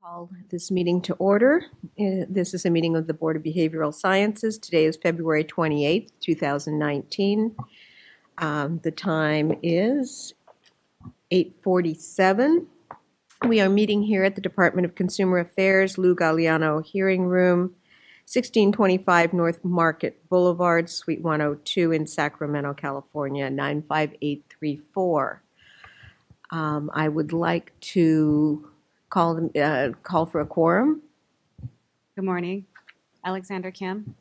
Call this meeting to order. This is a meeting of the Board of Behavioral Sciences. Today is February 28th, 2019. The time is 8:47. We are meeting here at the Department of Consumer Affairs, Lou Galliano Hearing Room, 1625 North Market Boulevard, Suite 102 in Sacramento, California, 95834. I would like to call for a quorum. Good morning. Alexander Kim.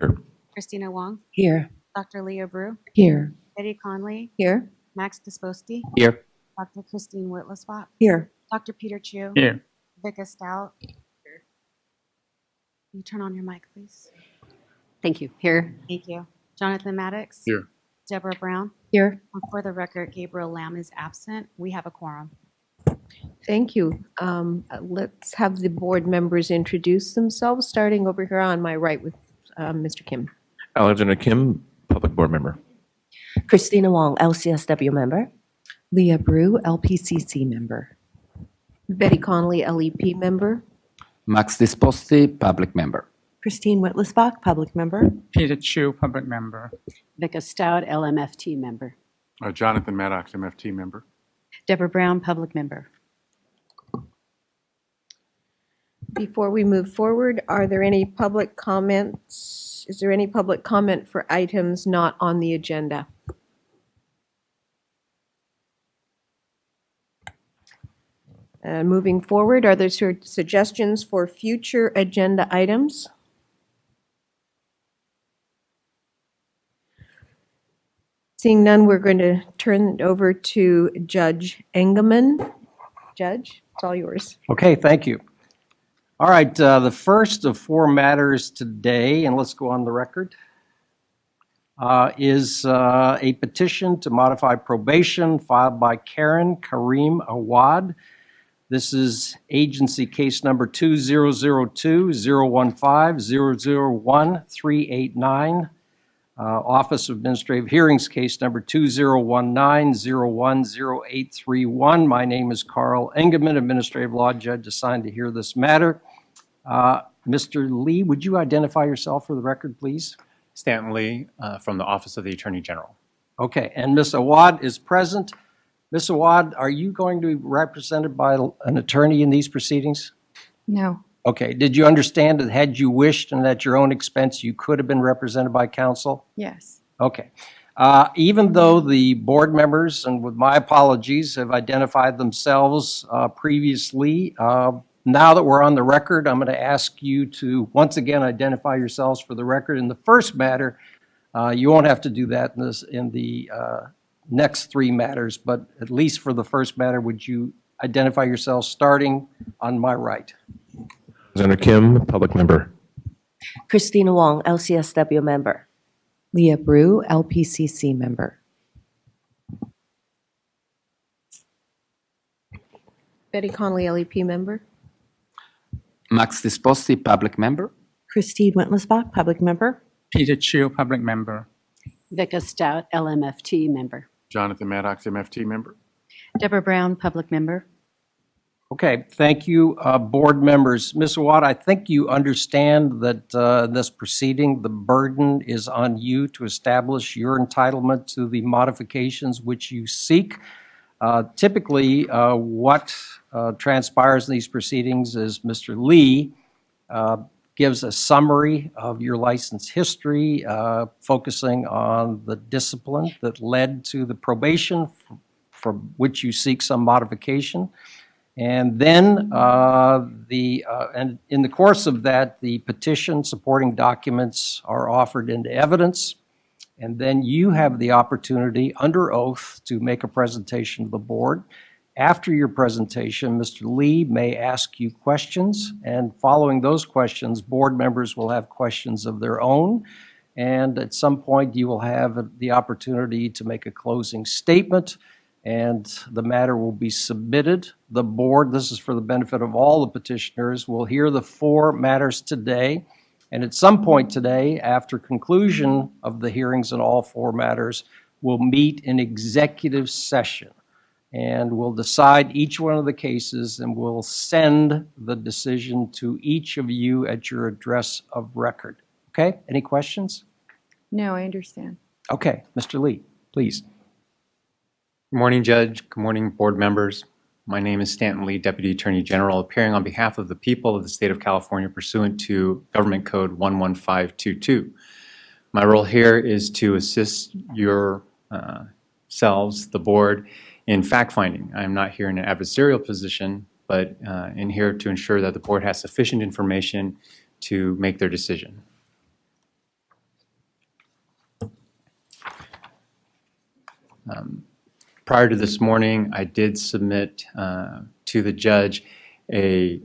Here. Christina Wong. Here. Dr. Leah Brew. Here. Betty Conley. Here. Max Disposti. Here. Dr. Christine Whittlesbach. Here. Dr. Peter Chu. Here. Vika Stout. Here. Can you turn on your mic, please? Thank you. Here. Thank you. Jonathan Maddox. Here. Deborah Brown. Here. And for the record, Gabriel Lamb is absent. We have a quorum. Thank you. Let's have the board members introduce themselves, starting over here on my right with Mr. Kim. Alexander Kim, Public Board Member. Christina Wong, LCSW member. Leah Brew, LPCC member. Betty Conley, LEP member. Max Disposti, Public Member. Christine Whittlesbach, public member. Peter Chu, public member. Vika Stout, LMFT member. Jonathan Maddox, MFT member. Deborah Brown, public member. Before we move forward, are there any public comments? Is there any public comment for items not on the agenda? Moving forward, are there suggestions for future agenda items? Seeing none, we're going to turn it over to Judge Engelman. Judge, it's all yours. Okay, thank you. All right, the first of four matters today, and let's go on the record, is a petition to modify probation filed by Karen Kareem Awad. This is agency case number 2002-015-001-389. Office of Administrative Hearings case number 2019-01-0831. My name is Carl Engelman, Administrative Law Judge assigned to hear this matter. Mr. Lee, would you identify yourself for the record, please? Stanton Lee from the Office of the Attorney General. Okay, and Ms. Awad is present. Ms. Awad, are you going to be represented by an attorney in these proceedings? No. Okay, did you understand that had you wished and at your own expense, you could have been represented by counsel? Yes. Okay. Even though the board members, and with my apologies, have identified themselves previously, now that we're on the record, I'm going to ask you to once again identify yourselves for the record. In the first matter, you won't have to do that in the next three matters, but at least for the first matter, would you identify yourselves starting on my right? Alexander Kim, Public Member. Christina Wong, LCSW member. Leah Brew, LPCC member. Betty Conley, LEP member. Max Disposti, Public Member. Christine Whittlesbach, public member. Peter Chu, public member. Vika Stout, LMFT member. Jonathan Maddox, MFT member. Deborah Brown, public member. Okay, thank you, board members. Ms. Watt, I think you understand that in this proceeding, the burden is on you to establish your entitlement to the modifications which you seek. Typically, what transpires in these proceedings is Mr. Lee gives a summary of your license history, focusing on the discipline that led to the probation from which you seek some modification. And then and in the course of that, the petition supporting documents are offered into evidence. And then you have the opportunity under oath to make a presentation to the board. After your presentation, Mr. Lee may ask you questions, and following those questions, board members will have questions of their own. And at some point, you will have the opportunity to make a closing statement, and the matter will be submitted. The board, this is for the benefit of all the petitioners, will hear the four matters today. And at some point today, after conclusion of the hearings in all four matters, we'll meet in executive session. and we'll decide each one of the cases, and we'll send the decision to each of you at your address of record. Okay? Any questions? No, I understand. Okay, Mr. Lee, please. Good morning, Judge. Good morning, board members. My name is Stanton Lee, Deputy Attorney General, appearing on behalf of the people of the state of California pursuant to Government Code 11522. My role here is to assist yourselves, the board, in fact-finding. I am not here in an adversarial position, but in here to ensure that the board has sufficient information to make their decision. Prior to this morning, I did submit to the judge a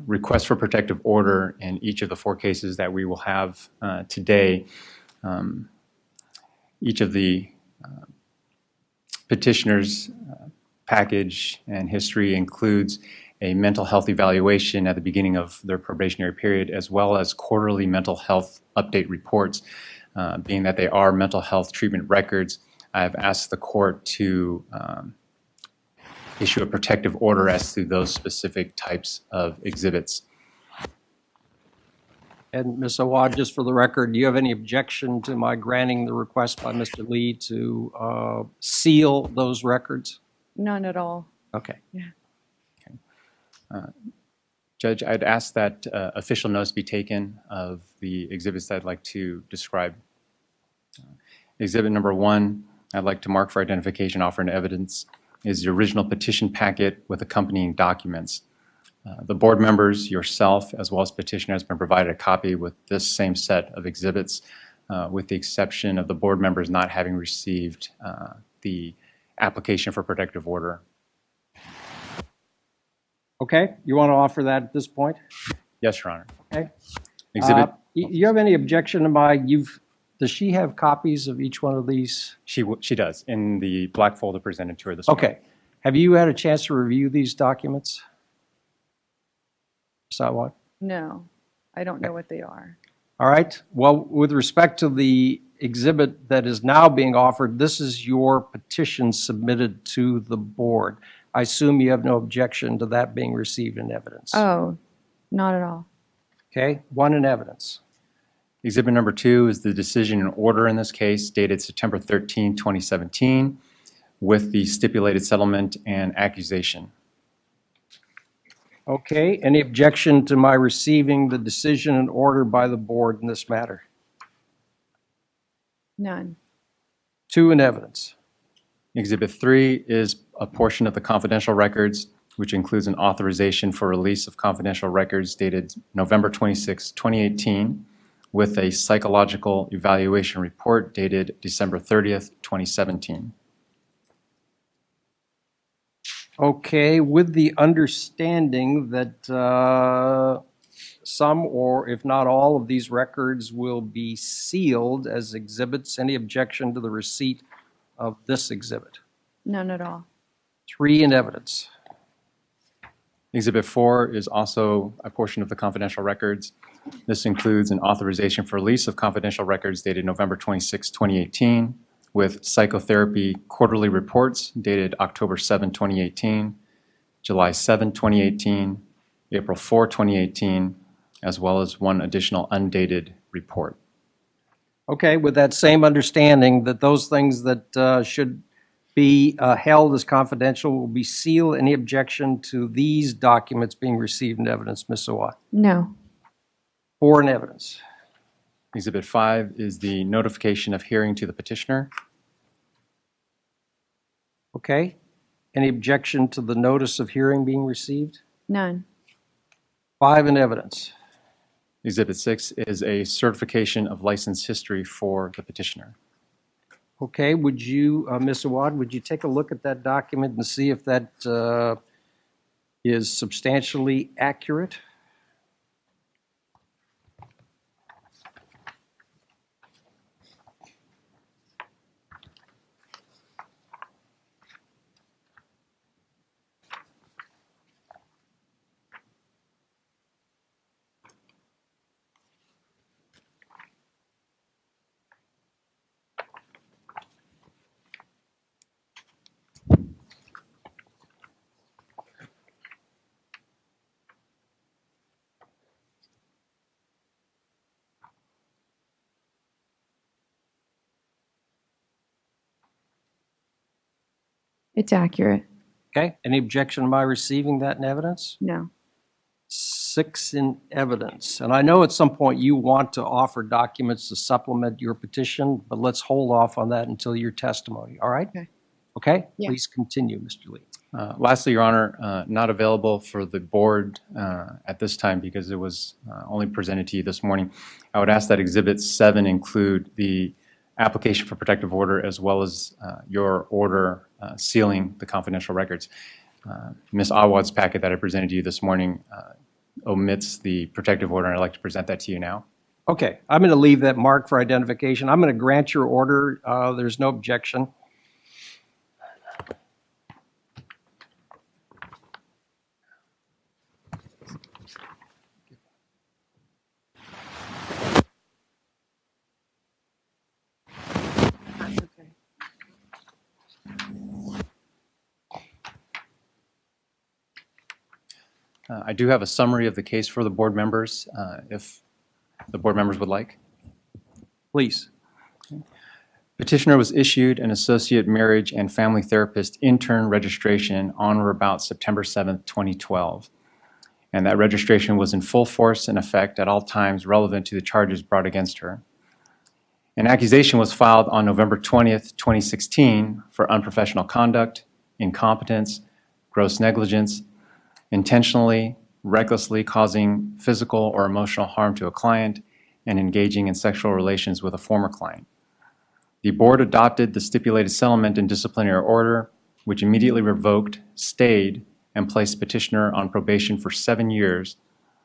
request for protective order in each of the 4 cases that we will have today. Each of the petitioners' package and history includes a mental health evaluation at the beginning of their probationary period, as well as quarterly mental health update reports. Being that they are mental health treatment records, I have asked the court to issue a protective order as to those specific types of exhibits. And Ms. Awad, just for the record, do you have any objection to my granting the request by Mr. Lee to seal those records? None at all. Okay. Judge, I'd ask that official notice be taken of the exhibits that I'd like to describe. Exhibit number 1, I'd like to mark for identification, offer, and evidence, is the original petition packet with accompanying documents. The board members, yourself, as well as petitioner, has been provided a copy with this same set of exhibits, with the exception of the board members not having received the application for protective order. Okay, you want to offer that at this point? Yes, Your Honor. Okay. Exhibit, You have any objection to does she have copies of each one of these? she does, in the black folder presented to her this morning. Okay. Have you had a chance to review these documents? What? No, I don't know what they are. All right. Well, with respect to the exhibit that is now being offered, this is your petition submitted to the board. I assume you have no objection to that being received in evidence. Oh, not at all. Okay, 1 in evidence. Exhibit number 2 is the decision and order in this case, dated September 13, 2017, with the stipulated settlement and accusation. Okay, any objection to my receiving the decision and order by the board in this matter? None. 2 in evidence. Exhibit 3 is a portion of the confidential records, which includes an authorization for release of confidential records dated November 26, 2018, with a psychological evaluation report dated December 30th, 2017. Okay, with the understanding that some or if not all of these records will be sealed as exhibits, any objection to the receipt of this exhibit? None at all. 3 in evidence. Exhibit 4 is also a portion of the confidential records. This includes an authorization for release of confidential records dated November 26, 2018, with psychotherapy quarterly reports dated October 7, 2018, July 7, 2018, April 4, 2018, as well as 1 additional undated report. Okay, with that same understanding that those things that should be held as confidential will be sealed, any objection to these documents being received in evidence, Ms. Sawat? No. 4 in evidence. Exhibit 5 is the notification of hearing to the petitioner. Okay, any objection to the notice of hearing being received? None. 5 in evidence. Exhibit 6 is a certification of license history for the petitioner. Okay, would you, Ms. Awad, would you take a look at that document and see if that is substantially accurate? It's accurate. Okay, any objection to my receiving that in evidence? No. 6 in evidence. And I know at some point you want to offer documents to supplement your petition, but let's hold off on that until your testimony, all right? Okay. Okay? Yeah. Please continue, Mr. Lee. Lastly, Your Honor, not available for the board at this time because it was only presented to you this morning. I would ask that Exhibit 7 include the application for protective order as well as your order sealing the confidential records. Ms. Awad's packet that I presented to you this morning omits the protective order, and I'd like to present that to you now. Okay, I'm going to leave that marked for identification. I'm going to grant your order. There's no objection. I do have a summary of the case for the board members, if the board members would like. Please. Petitioner was issued an associate marriage and family therapist intern registration on or about September 7th, 2012. And that registration was in full force and effect at all times relevant to the charges brought against her. An accusation was filed on November 20th, 2016 for unprofessional conduct, incompetence, gross negligence, intentionally, recklessly causing physical or emotional harm to a client, and engaging in sexual relations with a former client. The board adopted the stipulated settlement and disciplinary order, which immediately revoked, stayed, and placed petitioner on probation for 7 years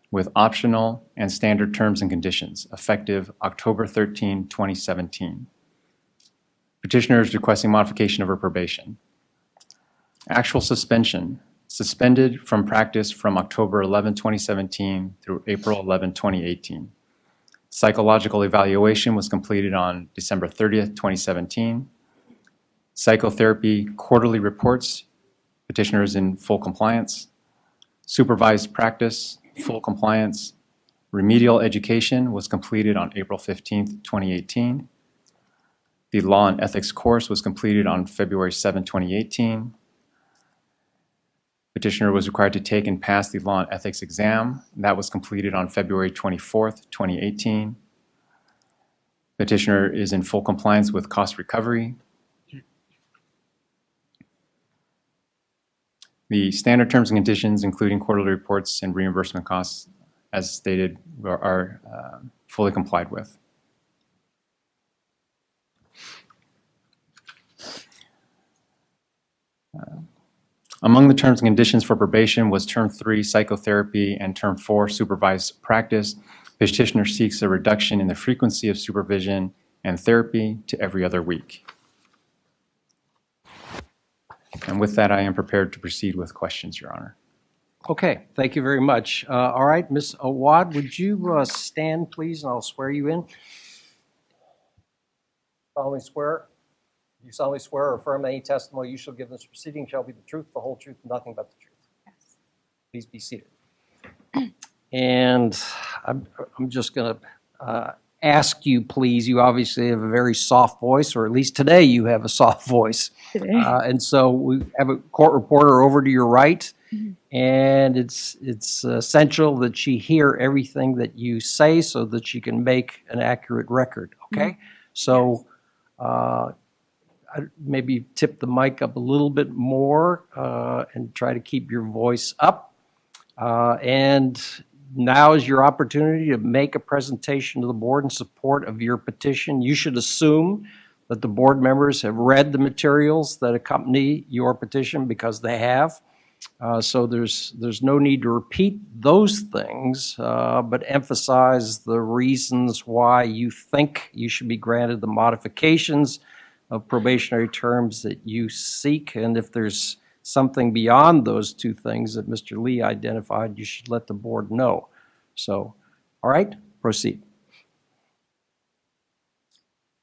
with optional and standard terms and conditions, effective October 13, 2017. Petitioner is requesting modification of her probation. Actual suspension. Suspended from practice from October 11, 2017 through April 11, 2018. Psychological evaluation was completed on December 30th, 2017. Psychotherapy quarterly reports. Petitioner is in full compliance. Supervised practice, full compliance. Remedial education was completed on April 15th, 2018. The law and ethics course was completed on February 7, 2018. Petitioner was required to take and pass the law and ethics exam. That was completed on February 24th, 2018. Petitioner is in full compliance with cost recovery. The standard terms and conditions, including quarterly reports and reimbursement costs, as stated, are fully complied with. Among the terms and conditions for probation was Term 3, psychotherapy, and Term 4, supervised practice. Petitioner seeks a reduction in the frequency of supervision and therapy to every other week. And with that, I am prepared to proceed with questions, Your Honor. Okay, thank you very much. All right, Ms. Awad, would you stand, please, and I'll swear you in. Solemnly swear. You solemnly swear or affirm any testimony you shall give in this proceeding shall be the truth, the whole truth, and nothing but the truth. Yes. Please be seated. And I'm just going to ask you, please, you obviously have a very soft voice, or at least today you have a soft voice. Today. And so we have a court reporter over to your right, and it's essential that she hear everything that you say so that she can make an accurate record, okay? So maybe tip the mic up a little bit more and try to keep your voice up. And now is your opportunity to make a presentation to the board in support of your petition. You should assume that the board members have read the materials that accompany your petition, because they have. So there's no need to repeat those things, but emphasize the reasons why you think you should be granted the modifications of probationary terms that you seek. And if there's something beyond those two things that Mr. Lee identified, you should let the board know. So, all right, proceed.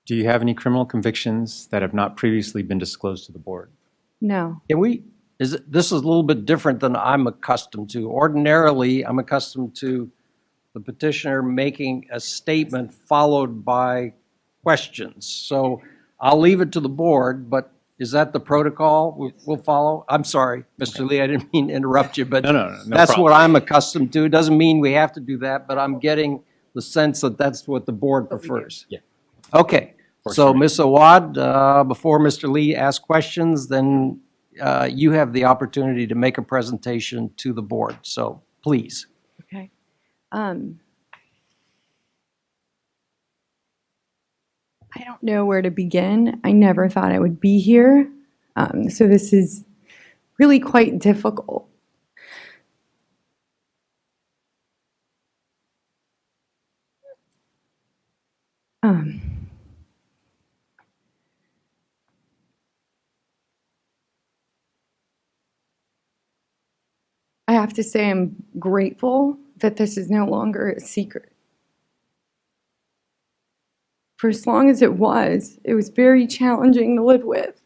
Do you have any criminal convictions that have not previously been disclosed to the board? No. Can we, this is a little bit different than I'm accustomed to. Ordinarily, I'm accustomed to the petitioner making a statement followed by questions. So I'll leave it to the board, but Is that the protocol we'll follow? I'm sorry, Mr. Lee, I didn't mean to interrupt you, but No that's problem. what I'm accustomed to. It doesn't mean we have to do that, but I'm getting the sense that that's what the board prefers. Yeah. Okay, so Ms. Awad, before Mr. Lee asks questions, then you have the opportunity to make a presentation to the board, so please. Okay. I don't know where to begin. I never thought I would be here. So this is really quite difficult. I have to say I'm grateful that this is no longer a secret. For as long as it was very challenging to live with.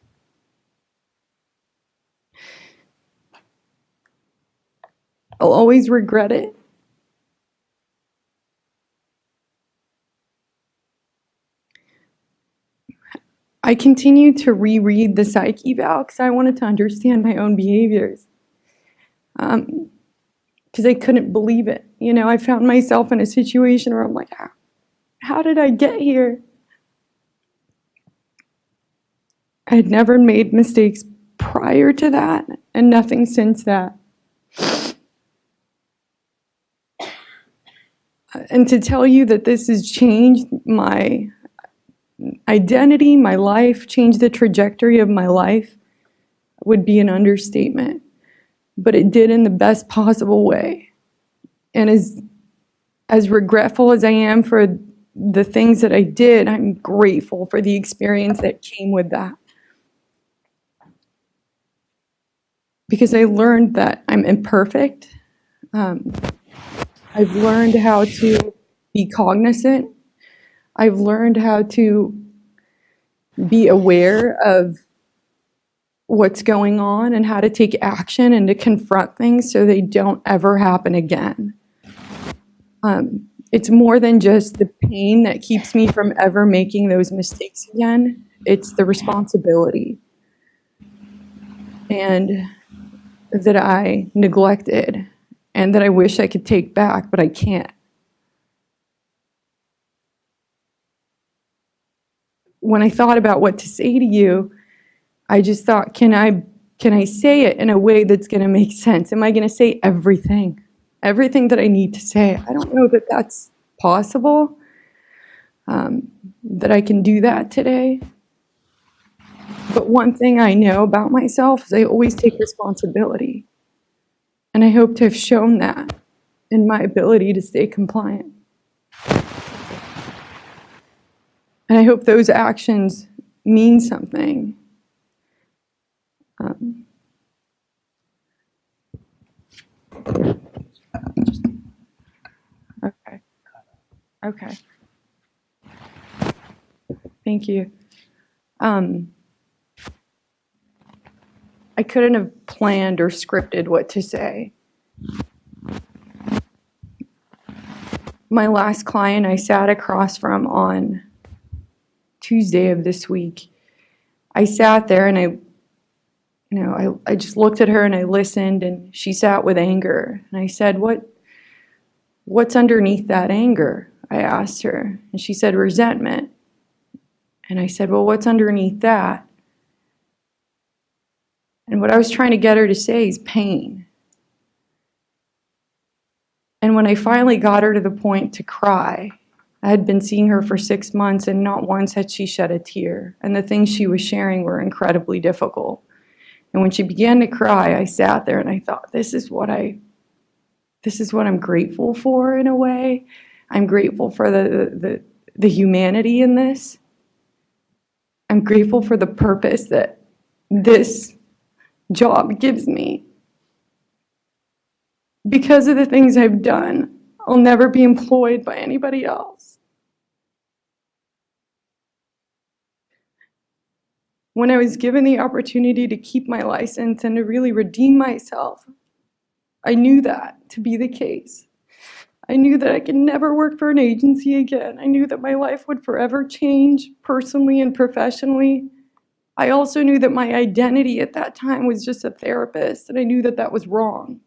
I'll always regret it. I continue to reread the psych eval because I wanted to understand my own behaviors. Because I couldn't believe it. You know, I found myself in a situation where I'm like, how did I get here? I had never made mistakes prior to that, and nothing since that. And to tell you that this has changed my identity, my life, changed the trajectory of my life, would be an understatement. But it did in the best possible way. And as regretful as I am for the things that I did, I'm grateful for the experience that came with that. Because I learned that I'm imperfect. I've learned how to be cognizant. I've learned how to be aware of what's going on and how to take action and to confront things so they don't ever happen again. It's more than just the pain that keeps me from ever making those mistakes again. It's the responsibility. And that I neglected and that I wish I could take back, but I can't. When I thought about what to say to you, I just thought, can I say it in a way that's going to make sense? Am I going to say everything that I need to say? I don't know that that's possible, that I can do that today. But one thing I know about myself is I always take responsibility. And I hope to have shown that in my ability to stay compliant. And I hope those actions mean something. Okay. Thank you. I couldn't have planned or scripted what to say. My last client I sat across from on Tuesday of this week, I sat there and I just looked at her and I listened, and she sat with anger. And I said, what's underneath that anger? I asked her, and she said, resentment. And I said, well, what's underneath that? And what I was trying to get her to say is pain. And when I finally got her to the point to cry, I had been seeing her for 6 months, and not once had she shed a tear. And the things she was sharing were incredibly difficult. And when she began to cry, I sat there and I thought, this is what I'm grateful for in a way. I'm grateful for the humanity in this. I'm grateful for the purpose that this job gives me. Because of the things I've done, I'll never be employed by anybody else. When I was given the opportunity to keep my license and to really redeem myself, I knew that to be the case. I knew that I could never work for an agency again. I knew that my life would forever change personally and professionally. I also knew that my identity at that time was just a therapist, and I knew that that was wrong.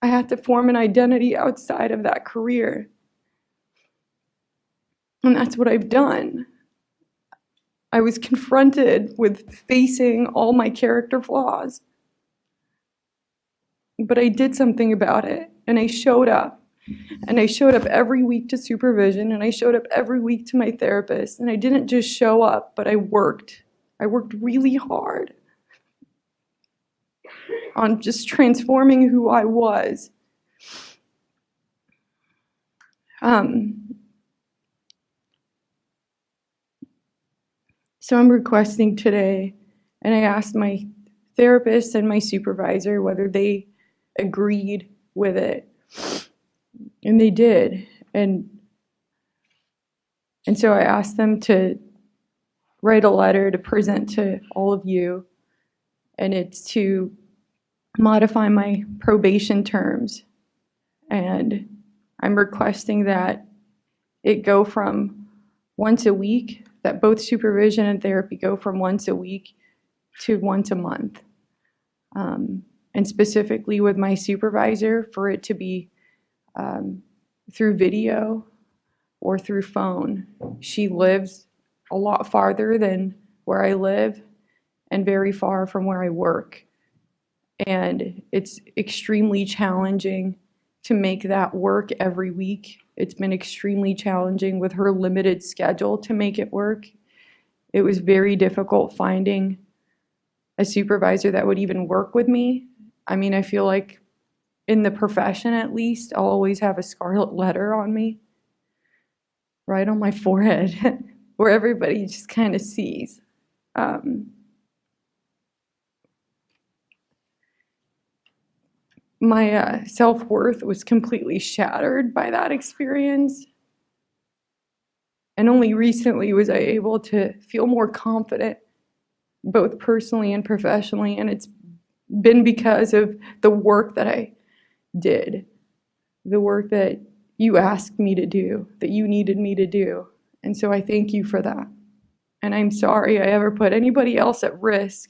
I had to form an identity outside of that career. And that's what I've done. I was confronted with facing all my character flaws. But I did something about it, and I showed up. And I showed up every week to supervision, and I showed up every week to my therapist. And I didn't just show up, but I worked. I worked really hard on just transforming who I was. So I'm requesting today, and I asked my therapist and my supervisor whether they agreed with it. And they did. And so I asked them to write a letter to present to all of you, and it's to modify my probation terms. And I'm requesting that it go from once a week, that both supervision and therapy go from once a week to once a month. And specifically with my supervisor, for it to be through video or through phone. She lives a lot farther than where I live and very far from where I work. And it's extremely challenging to make that work every week. It's been extremely challenging with her limited schedule to make it work. It was very difficult finding a supervisor that would even work with me. I mean, I feel like in the profession, at least, I'll always have a scarlet letter on me, right on my forehead, where everybody just kind of sees. My self-worth was completely shattered by that experience. And only recently was I able to feel more confident, both personally and professionally. And it's been because of the work that I did, the work that you asked me to do, that you needed me to do. And so I thank you for that. And I'm sorry I ever put anybody else at risk.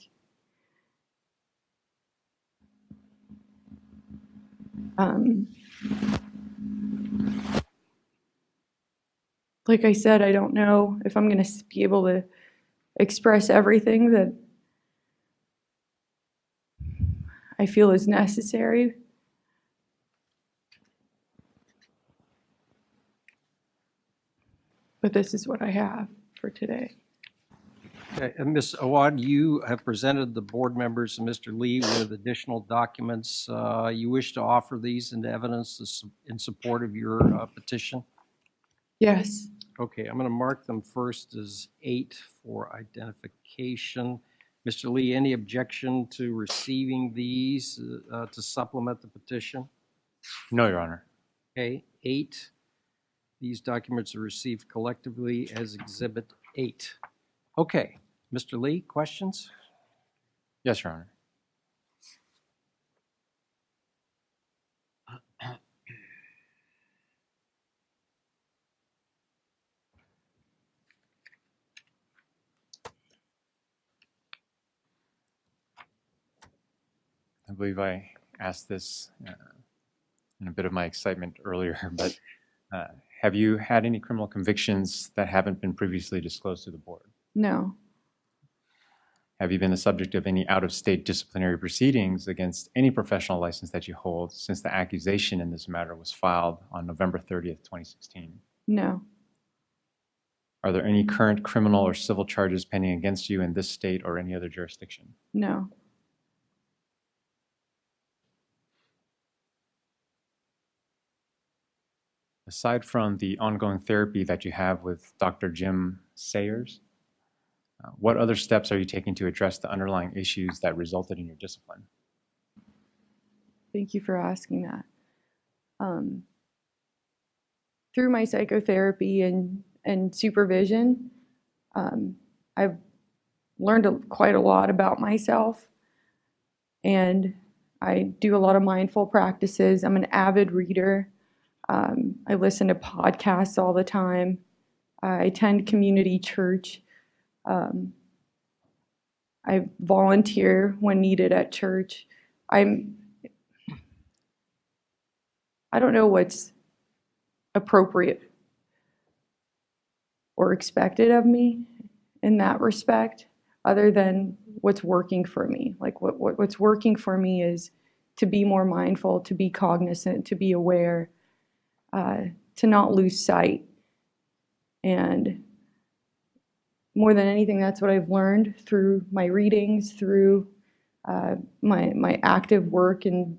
Like I said, I don't know if I'm going to be able to express everything that I feel is necessary. But this is what I have for today. Okay, and Ms. Awad, you have presented the board members and Mr. Lee with additional documents. You wish to offer these into evidence in support of your petition? Yes. Okay, I'm going to mark them first as 8 for identification. Mr. Lee, any objection to receiving these to supplement the petition? No, Your Honor. Okay, 8. These documents are received collectively as Exhibit 8. Okay, Mr. Lee, questions? Yes, Your Honor. I believe I asked this in a bit of my excitement earlier, but have you had any criminal convictions that haven't been previously disclosed to the board? No. Have you been the subject of any out-of-state disciplinary proceedings against any professional license that you hold since the accusation in this matter was filed on November 30th, 2016? No. Are there any current criminal or civil charges pending against you in this state or any other jurisdiction? No. Aside from the ongoing therapy that you have with Dr. Jim Sayers, what other steps are you taking to address the underlying issues that resulted in your discipline? Thank you for asking that. Through my psychotherapy and supervision, I've learned quite a lot about myself, and I do a lot of mindful practices. I'm an avid reader. I listen to podcasts all the time. I attend community church. I volunteer when needed at church. I don't know what's appropriate or expected of me in that respect, other than what's working for me. Like what's working for me is to be more mindful, to be cognizant, to be aware, to not lose sight. And more than anything, that's what I've learned through my readings, through my active work, and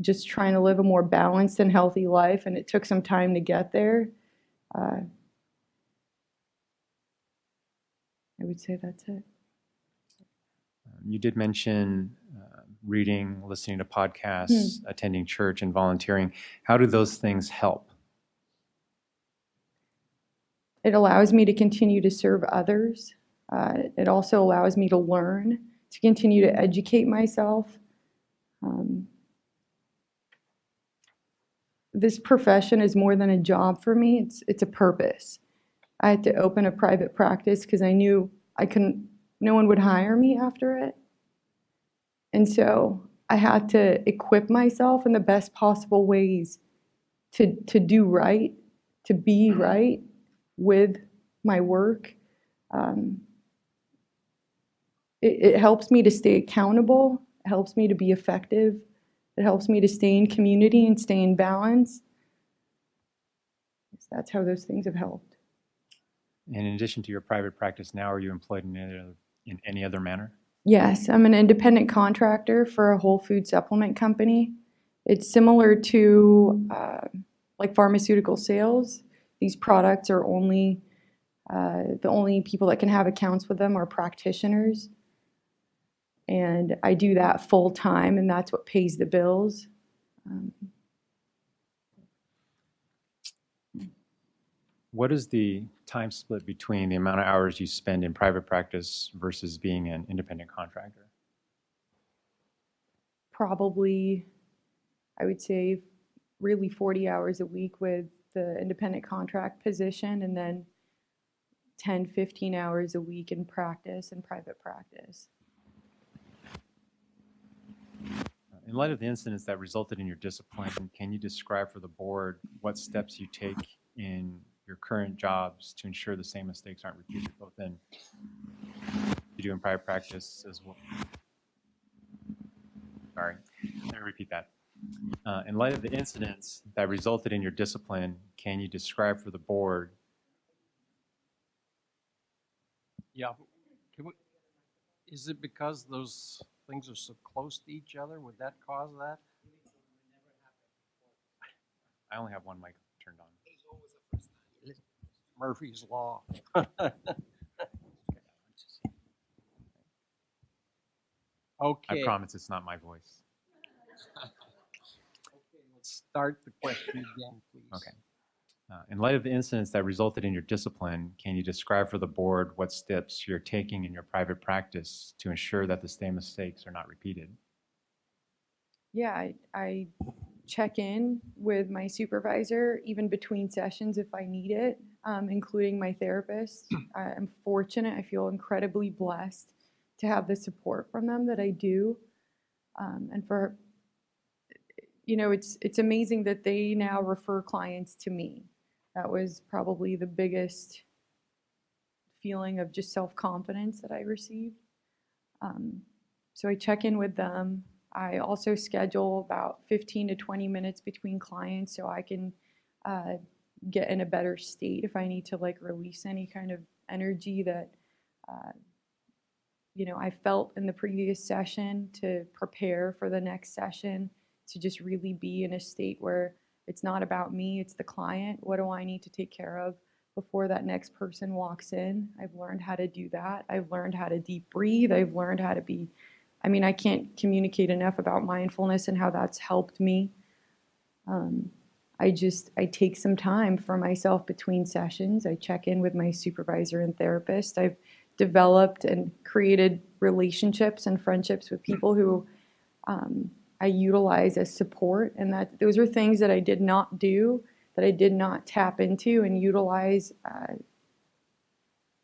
just trying to live a more balanced and healthy life. And it took some time to get there. I would say that's it. You did mention reading, listening to podcasts, attending church, and volunteering. How do those things help? It allows me to continue to serve others. It also allows me to learn, to continue to educate myself. This profession is more than a job for me. It's a purpose. I had to open a private practice because I knew no one would hire me after it. And so I had to equip myself in the best possible ways to do right, to be right with my work. It helps me to stay accountable. It helps me to be effective. It helps me to stay in community and stay in balance. So that's how those things have helped. And in addition to your private practice now, are you employed in any other manner? Yes, I'm an independent contractor for a whole food supplement company. It's similar to like pharmaceutical sales. These products are only, the only people that can have accounts with them are practitioners. And I do that full time, and that's what pays the bills. What is the time split between the amount of hours you spend in private practice versus being an independent contractor? Probably, I would say, really 40 hours a week with the independent contract position, and then 10, 15 hours a week in practice and private practice. In light of the incidents that resulted in your discipline, can you describe for the board what steps you take in your current jobs to ensure the same mistakes aren't repeated, both in you do in private practice as well? Sorry, let me repeat that. In light of the incidents that resulted in your discipline, can you describe for the board? Yeah. Is it because those things are so close to each other? Would that cause that? I only have one mic turned on. Murphy's Law. Okay. I promise it's not my voice. Let's start the question again, please. Okay. In light of the incidents that resulted in your discipline, can you describe for the board what steps you're taking in your private practice to ensure that the same mistakes are not repeated? Yeah, I check in with my supervisor even between sessions if I need it, including my therapist. I'm fortunate. I feel incredibly blessed to have the support from them that I do. And for, it's amazing that they now refer clients to me. That was probably the biggest feeling of just self-confidence that I received. So I check in with them. I also schedule about 15 to 20 minutes between clients so I can get in a better state if I need to release any kind of energy that I felt in the previous session, to prepare for the next session, to just really be in a state where it's not about me, it's the client. What do I need to take care of before that next person walks in? I've learned how to do that. I've learned how to deep breathe. I've learned how to be, I can't communicate enough about mindfulness and how that's helped me. I take some time for myself between sessions. I check in with my supervisor and therapist. I've developed and created relationships and friendships with people who I utilize as support, and that those are things that I did not do, that I did not tap into and utilize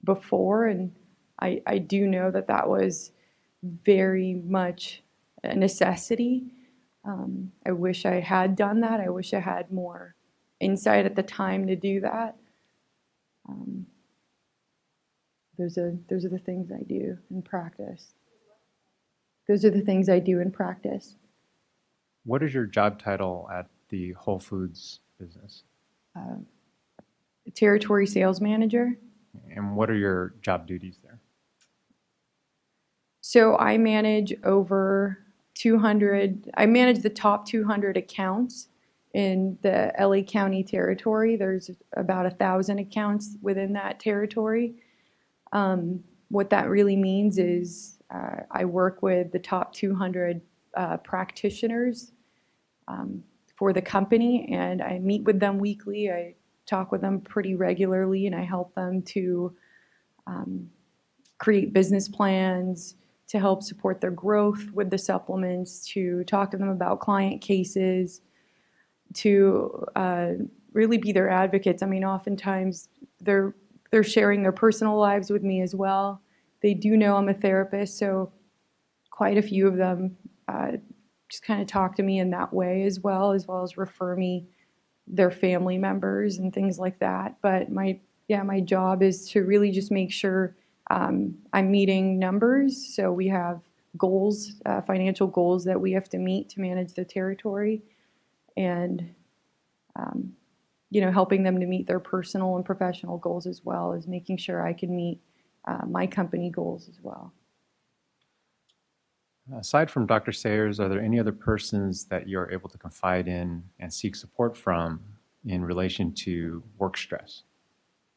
before. And I do know that that was very much a necessity. I wish I had done that. I wish I had more insight at the time to do that. Those are the things I do in practice. Those are the things I do in practice. What is your job title at the Whole Foods business? Territory sales manager. And what are your job duties there? So I manage over 200, I manage the top 200 accounts in the LA County territory. There's about 1,000 accounts within that territory. What that really means is I work with the top 200 practitioners for the company, and I meet with them weekly. I talk with them pretty regularly, and I help them to create business plans, to help support their growth with the supplements, to talk to them about client cases, to really be their advocates. I mean, oftentimes they're sharing their personal lives with me as well. They do know I'm a therapist, so quite a few of them just kind of talk to me in that way as well as refer me their family members and things like that. But my job is to really just make sure I'm meeting numbers. So we have goals, financial goals that we have to meet to manage the territory, and helping them to meet their personal and professional goals as well as making sure I can meet my company goals as well. Aside from Dr. Sayers, are there any other persons that you're able to confide in and seek support from in relation to work stress?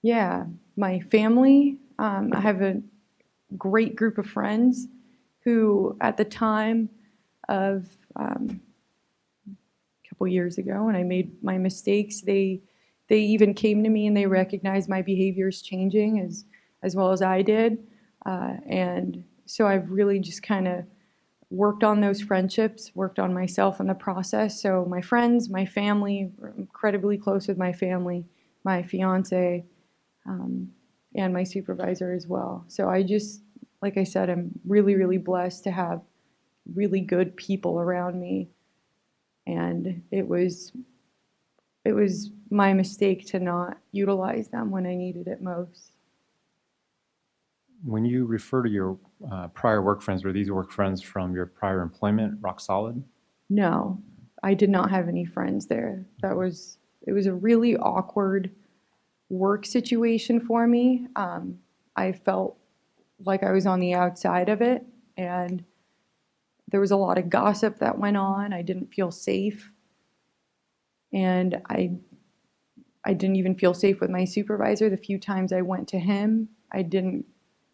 Yeah, my family. I have a great group of friends who, at the time of a couple years ago when I made my mistakes, they even came to me and they recognized my behaviors changing as well as I did. And so I've really just kind of worked on those friendships, worked on myself in the process. So my friends, my family, we're incredibly close with my family, my fiance, and my supervisor as well. So I just, like I said, I'm really, really blessed to have really good people around me. And it was my mistake to not utilize them when I needed it most. When you refer to your prior work friends, were these work friends from your prior employment, Rock Solid? No, I did not have any friends there. It was a really awkward work situation for me. I felt like I was on the outside of it, and there was a lot of gossip that went on. I didn't feel safe, and I didn't even feel safe with my supervisor. The few times I went to him,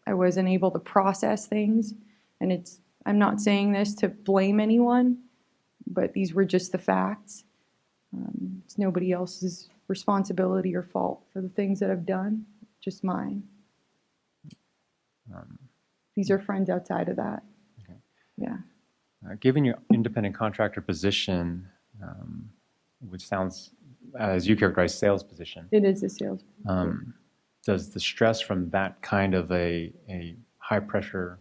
I wasn't able to process things. And I'm not saying this to blame anyone, but these were just the facts. It's nobody else's responsibility or fault for the things that I've done, just mine. These are friends outside of that. Okay. Yeah. Given your independent contractor position, which sounds, as you characterize, sales position, It is a sales. does the stress from that kind of a high pressure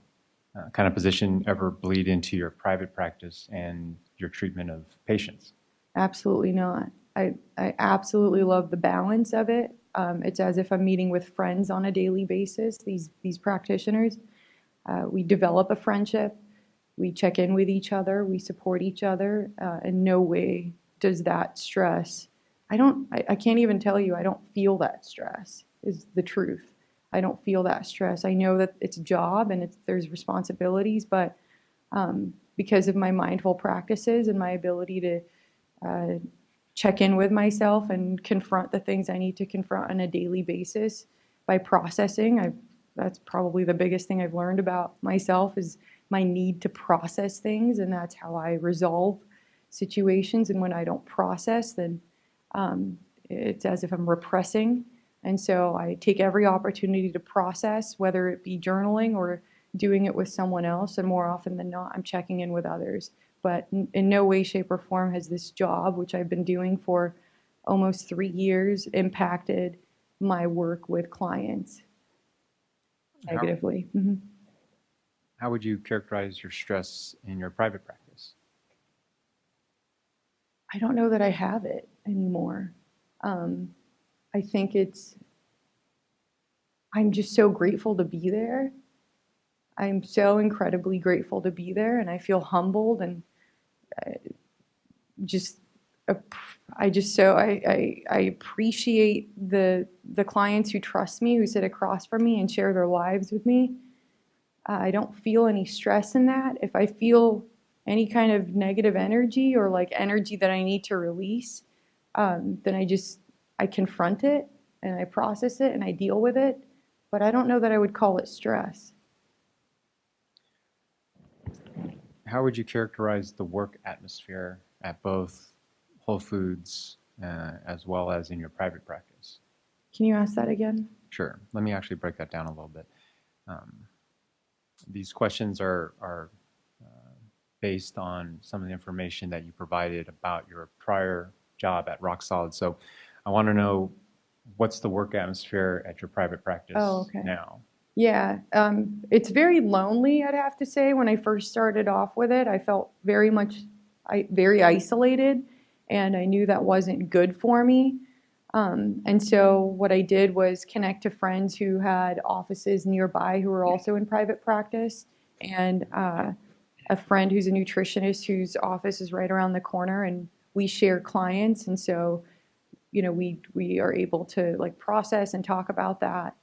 kind of position ever bleed into your private practice and your treatment of patients? Absolutely not. I absolutely love the balance of it. It's as if I'm meeting with friends on a daily basis, these practitioners. We develop a friendship. We check in with each other. We support each other. In no way does that stress. I can't even tell you, I don't feel that stress, is the truth. I don't feel that stress. I know that it's a job and there's responsibilities, but because of my mindful practices and my ability to check in with myself and confront the things I need to confront on a daily basis by processing, that's probably the biggest thing I've learned about myself is my need to process things, and that's how I resolve situations. And when I don't process, then it's as if I'm repressing. And so I take every opportunity to process, whether it be journaling or doing it with someone else. And more often than not, I'm checking in with others. But in no way, shape, or form has this job, which I've been doing for almost 3 years, impacted my work with clients. negatively. Mhm. How would you characterize your stress in your private practice? I don't know that I have it anymore. I think I'm just so grateful to be there. I'm so incredibly grateful to be there, and I feel humbled and just, I appreciate the clients who trust me, who sit across from me and share their lives with me. I don't feel any stress in that. If I feel any kind of negative energy or like energy that I need to release, then I confront it and I process it and I deal with it. But I don't know that I would call it stress. How would you characterize the work atmosphere at both Whole Foods as well as in your private practice? Can you ask that again? Sure. Let me actually break that down a little bit. These questions are based on some of the information that you provided about your prior job at Rock Solid. So I want to know, what's the work atmosphere at your private practice now? Yeah, it's very lonely, I'd have to say. When I first started off with it, I felt very isolated, and I knew that wasn't good for me. And so what I did was connect to friends who had offices nearby who were also in private practice, and a friend who's a nutritionist whose office is right around the corner, and we share clients. And so, we are able to like process and talk about that,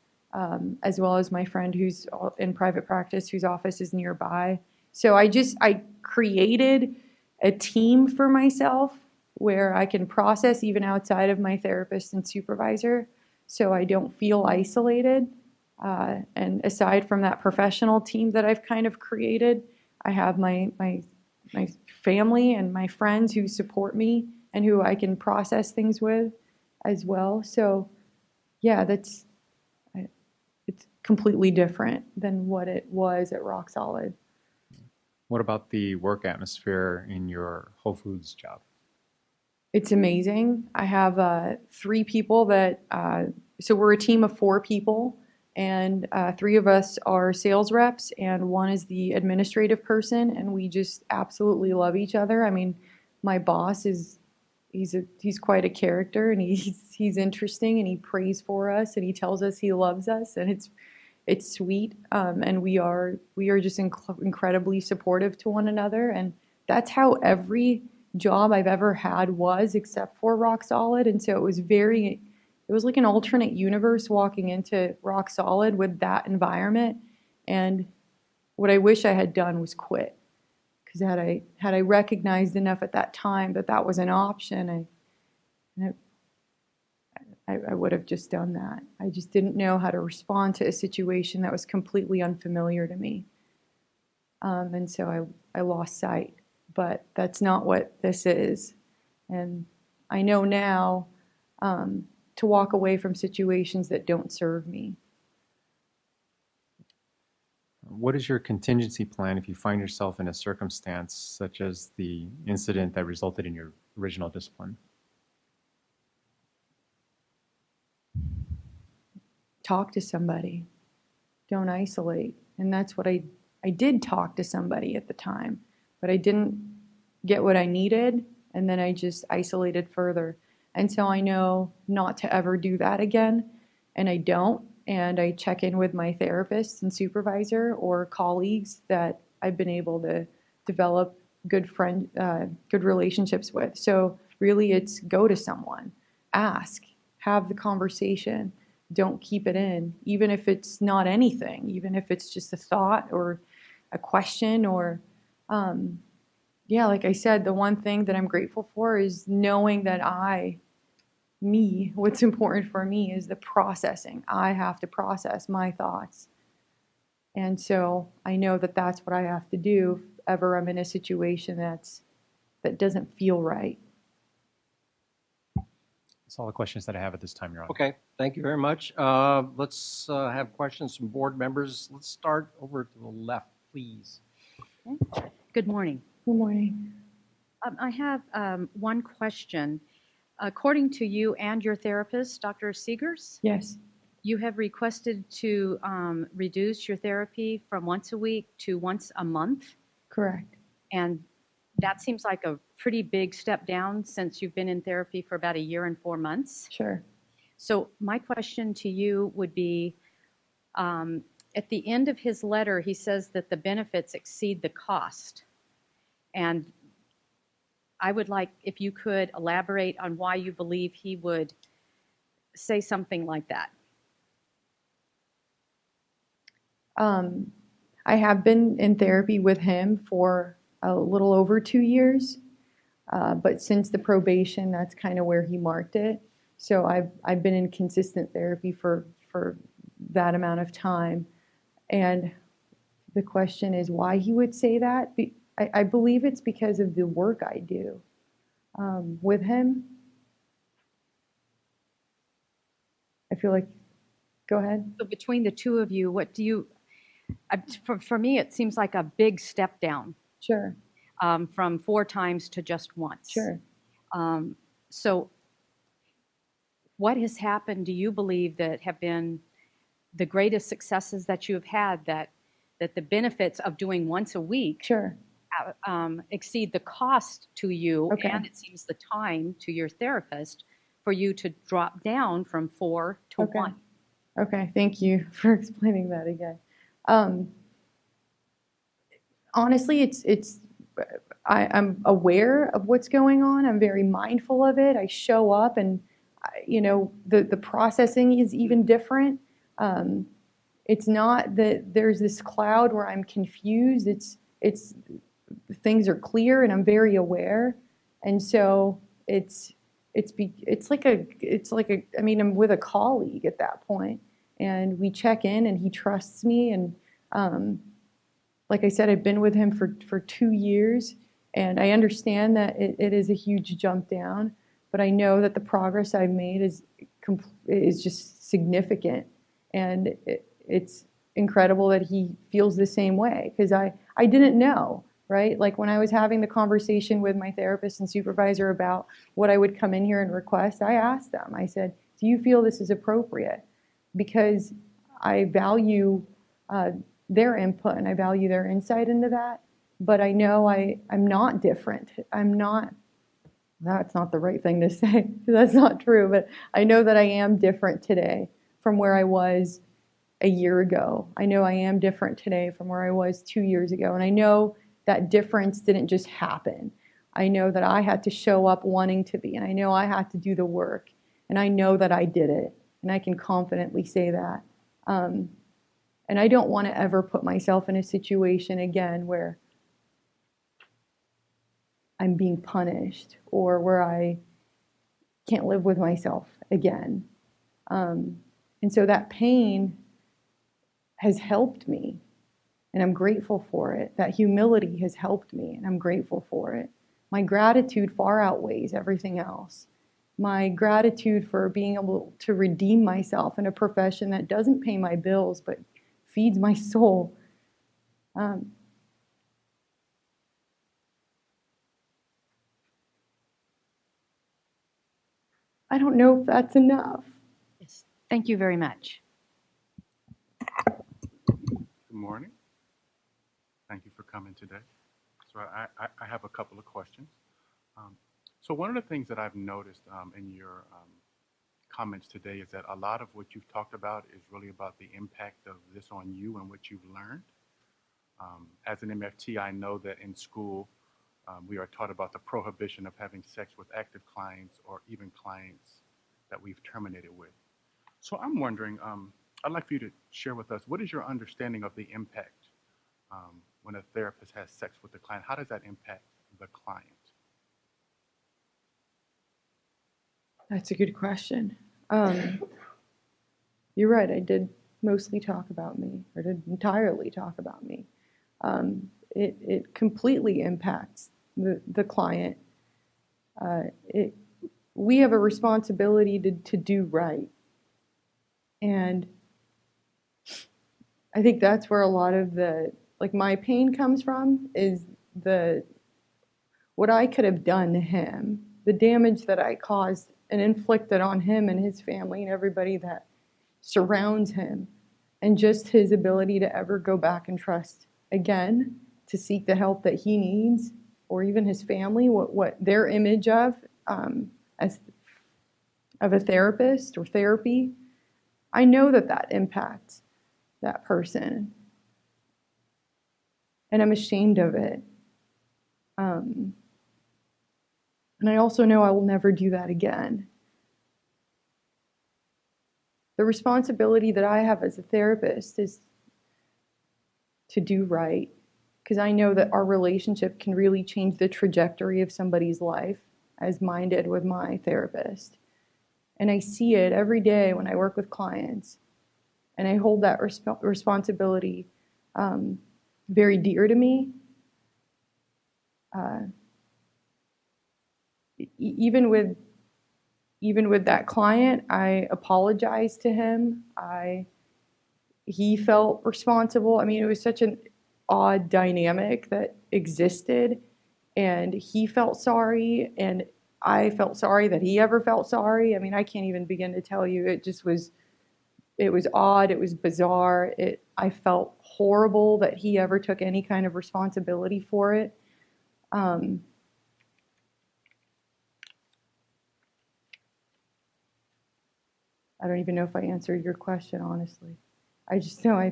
as well as my friend who's in private practice whose office is nearby. So I created a team for myself where I can process even outside of my therapist and supervisor, so I don't feel isolated. And aside from that professional team that I've kind of created, I have my family and my friends who support me and who I can process things with as well. So yeah, it's completely different than what it was at Rock Solid. What about the work atmosphere in your Whole Foods job? It's amazing. I have 3 people so we're a team of 4 people, and 3 of us are sales reps, and 1 is the administrative person, and we just absolutely love each other. I mean, my boss he's quite a character, and he's interesting, and he prays for us, and he tells us he loves us, and it's sweet. And we are just incredibly supportive to one another, and that's how every job I've ever had was, except for Rock Solid. And so it was like an alternate universe walking into Rock Solid with that environment. And what I wish I had done was quit, because had I recognized enough at that time that was an option, I would have just done that. I just didn't know how to respond to a situation that was completely unfamiliar to me. And so I lost sight. But that's not what this is. And I know now to walk away from situations that don't serve me. What is your contingency plan if you find yourself in a circumstance such as the incident that resulted in your original discipline? Talk to somebody. Don't isolate. And that's what I did talk to somebody at the time, but I didn't get what I needed, and then I just isolated further. And so I know not to ever do that again, and I don't. And I check in with my therapist and supervisor or colleagues that I've been able to develop good relationships with. So really, it's go to someone, ask, have the conversation. Don't keep it in, even if it's not anything, even if it's just a thought or a question or, like I said, the one thing that I'm grateful for is knowing that what's important for me is the processing. I have to process my thoughts. And so I know that that's what I have to do if ever I'm in a situation that doesn't feel right. That's all the questions that I have at this time, Your Honor. Okay, thank you very much. Let's have questions from board members. Let's start over to the left, please. Good morning. Good morning. I have one question. According to you and your therapist, Dr. Seegers, Yes. You have requested to reduce your therapy from once a week to once a month, Correct. and that seems like a pretty big step down since you've been in therapy for about 1 year and 4 months. Sure. So my question to you would be, at the end of his letter, he says that the benefits exceed the cost. And I would like if you could elaborate on why you believe he would say something like that. I have been in therapy with him for a little over 2 years, but since the probation, that's kind of where he marked it. So I've been in consistent therapy for that amount of time. And the question is why he would say that. I believe it's because of the work I do with him. I feel like, go ahead. So between the two of you, what do you, for me, it seems like a big step down Sure, from 4 times to just once. sure. So what has happened, do you believe, that have been the greatest successes that you have had, that the benefits of doing once a week Sure. exceed the cost to you, Okay. and it seems the time to your therapist for you to drop down from 4 to Okay. 1? Okay, thank you for explaining that again. Honestly, I'm aware of what's going on. I'm very mindful of it. I show up, and the processing is even different. It's not that there's this cloud where I'm confused. It's things are clear, and I'm very aware, and so it's like I mean, I'm with a colleague at that point, and we check in, and he trusts me, and like I said, I've been with him for 2 years, and I understand that it is a huge jump down, but I know that the progress I've made is just significant, and it's incredible that he feels the same way, because I didn't know, right? Like when I was having the conversation with my therapist and supervisor about what I would come in here and request, I asked them, I said, do you feel this is appropriate? Because I value their input and I value their insight into that, but I know I'm not different. That's not the right thing to say. That's not true, but I know that I am different today from where I was a year ago. I know I am different today from where I was 2 years ago, and I know that difference didn't just happen. I know that I had to show up wanting to be, and I know I had to do the work, and I know that I did it, and I can confidently say that. And I don't want to ever put myself in a situation again where I'm being punished or where I can't live with myself again. And so that pain has helped me, and I'm grateful for it. That humility has helped me, and I'm grateful for it. My gratitude far outweighs everything else. My gratitude for being able to redeem myself in a profession that doesn't pay my bills but feeds my soul. I don't know if that's enough. Yes. Thank you very much. Good morning. Thank you for coming today. So I have a couple of questions. So one of the things that I've noticed in your comments today is that a lot of what you've talked about is really about the impact of this on you and what you've learned. As an MFT, I know that in school we are taught about the prohibition of having sex with active clients or even clients that we've terminated with. So I'm wondering, I'd like for you to share with us, what is your understanding of the impact when a therapist has sex with the client? How does that impact the client? That's a good question. You're right, I did mostly talk about me, or did entirely talk about me. It completely impacts the client. We have a responsibility to do right. And I think that's where a lot of my pain comes from, is what I could have done to him, the damage that I caused and inflicted on him and his family and everybody that surrounds him, and just his ability to ever go back and trust again, to seek the help that he needs, or even his family, what their image as of a therapist or therapy, I know that impacts that person. And I'm ashamed of it. And I also know I will never do that again. The responsibility that I have as a therapist is to do right, because I know that our relationship can really change the trajectory of somebody's life, as mine did with my therapist. And I see it every day when I work with clients, and I hold that responsibility very dear to me. Even with that client, I apologized to him. He felt responsible. I mean, it was such an odd dynamic that existed, and he felt sorry, and I felt sorry that he ever felt sorry. I mean, I can't even begin to tell you. It was odd. It was bizarre. I felt horrible that he ever took any kind of responsibility for it. I don't even know if I answered your question, honestly. I just know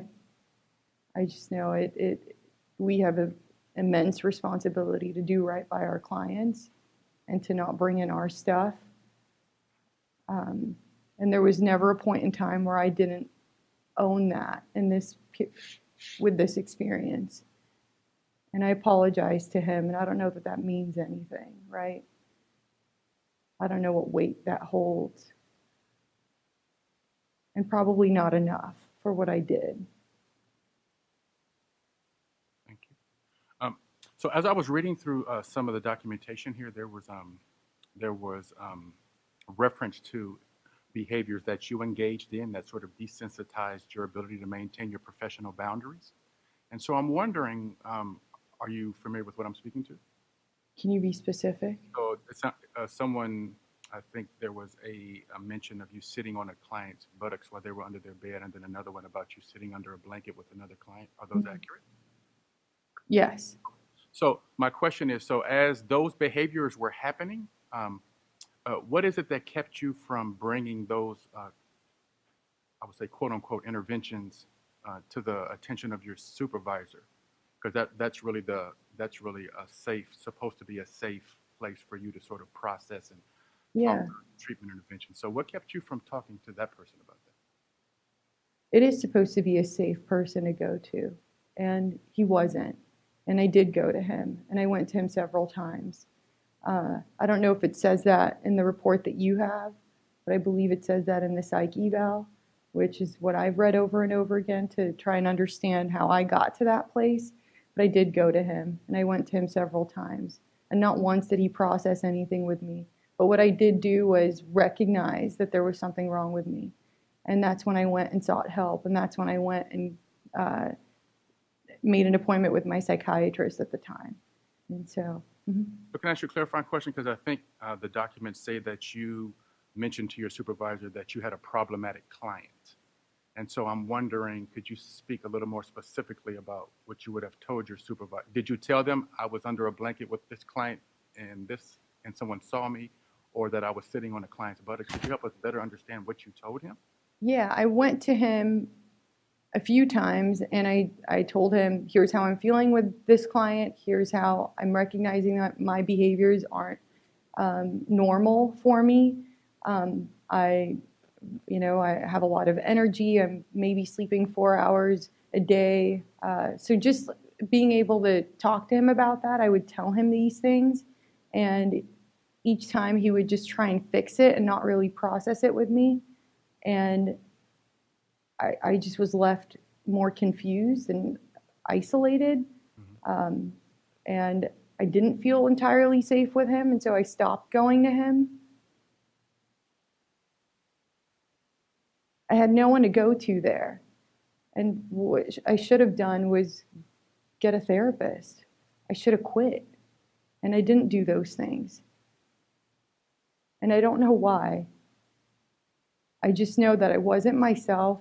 we have an immense responsibility to do right by our clients and to not bring in our stuff. And there was never a point in time where I didn't own that with this experience. And I apologize to him, and I don't know that means anything, right? I don't know what weight that holds. And probably not enough for what I did. Thank you. So as I was reading through some of the documentation here, there was reference to behaviors that you engaged in that sort of desensitized your ability to maintain your professional boundaries. And so I'm wondering, are you familiar with what I'm speaking to? Can you be specific? So it's not, someone, I think there was a mention of you sitting on a client's buttocks while they were under their bed, and then another one about you sitting under a blanket with another client. Are those accurate? Yes. So my question is, so as those behaviors were happening, what is it that kept you from bringing those, I would say, quote unquote, interventions to the attention of your supervisor? Because that's really supposed to be a safe place for you to sort of process and Yeah. treatment intervention. So what kept you from talking to that person about that? It is supposed to be a safe person to go to, and he wasn't. And I did go to him, and I went to him several times. I don't know if it says that in the report that you have, but I believe it says that in the psych eval, which is what I've read over and over again to try and understand how I got to that place. But I did go to him, and I went to him several times. And not once did he process anything with me. But what I did do was recognize that there was something wrong with me. And that's when I went and sought help. And that's when I went and made an appointment with my psychiatrist at the time. And so. So can I ask you a clarifying question? Because I think the documents say that you mentioned to your supervisor that you had a problematic client. And so I'm wondering, could you speak a little more specifically about what you would have told your supervisor? Did you tell them I was under a blanket with this client and someone saw me, or that I was sitting on a client's buttocks? Could you help us better understand what you told him? Yeah, I went to him a few times, and I told him, here's how I'm feeling with this client. Here's how I'm recognizing that my behaviors aren't normal for me. I have a lot of energy. I'm maybe sleeping 4 hours a day. So just being able to talk to him about that, I would tell him these things. And each time he would just try and fix it and not really process it with me. And I just was left more confused and isolated. And I didn't feel entirely safe with him. And so I stopped going to him. I had no one to go to there. And what I should have done was get a therapist. I should have quit. And I didn't do those things. And I don't know why. I just know that I wasn't myself.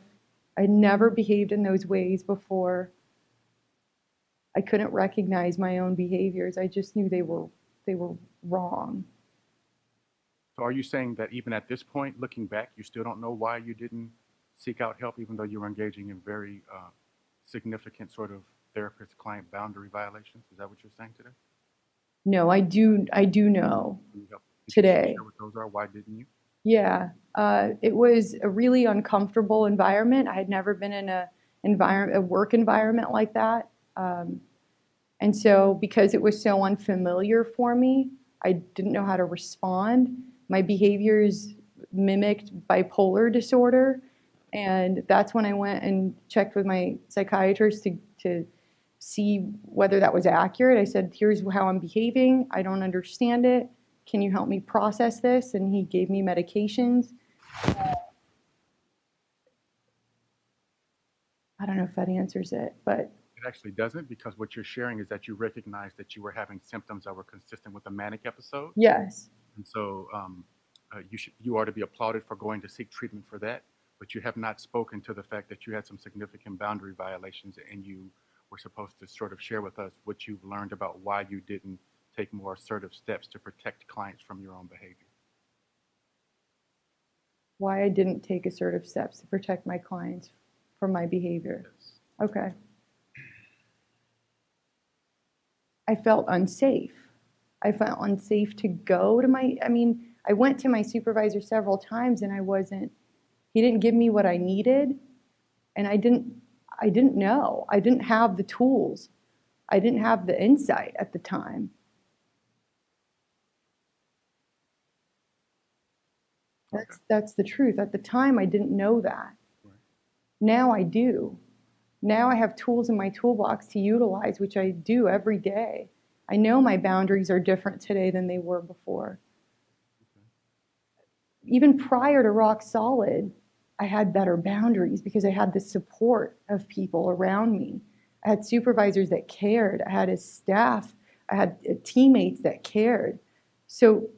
I never behaved in those ways before. I couldn't recognize my own behaviors. I just knew they were wrong. So are you saying that even at this point, looking back, you still don't know why you didn't seek out help, even though you were engaging in very significant sort of therapist-client boundary violations? Is that what you're saying today? No, I do know Can you today. share what those are? Why didn't you? Yeah, it was a really uncomfortable environment. I had never been in a work environment like that. And so because it was so unfamiliar for me, I didn't know how to respond. My behaviors mimicked bipolar disorder. And that's when I went and checked with my psychiatrist to see whether that was accurate. I said, here's how I'm behaving. I don't understand it. Can you help me process this? And he gave me medications. I don't know if that answers it, but It actually doesn't, because what you're sharing is that you recognize that you were having symptoms that were consistent with a manic episode. yes. And so you are to be applauded for going to seek treatment for that, but you have not spoken to the fact that you had some significant boundary violations, and you were supposed to sort of share with us what you've learned about why you didn't take more assertive steps to protect clients from your own behavior. Why I didn't take assertive steps to protect my clients from my behavior. Yes. Okay. I felt unsafe. I felt unsafe to go to I went to my supervisor several times and he didn't give me what I needed, and I didn't know. I didn't have the tools. I didn't have the insight at the time. That's the truth. At the time, I didn't know that. Right. Now I do. Now I have tools in my toolbox to utilize, which I do every day. I know my boundaries are different today than they were before. Even prior to Rock Solid, I had better boundaries because I had the support of people around me. I had supervisors that cared. I had a staff. I had teammates that cared. So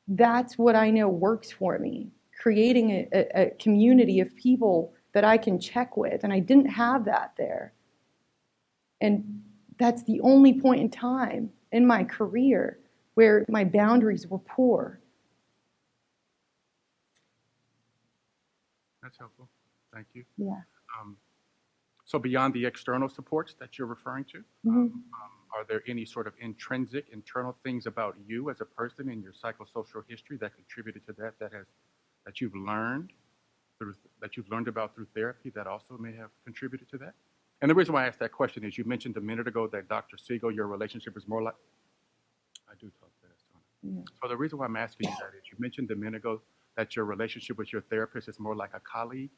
that's what I know works for me, creating a community of people that I can check with. And I didn't have that there. And that's the only point in time in my career where my boundaries were poor. That's helpful. Thank you. Yeah. So beyond the external supports that you're referring to, are there any sort of intrinsic, internal things about you as a person in your psychosocial history that contributed to that you've learned about through therapy that also may have contributed to that? And the reason why I asked that question is you mentioned a minute ago that Dr. Siegel, your relationship is more like, I do talk fast, don't I? Yeah. So the reason why I'm asking you that is you mentioned a minute ago that your relationship with your therapist is more like a colleague.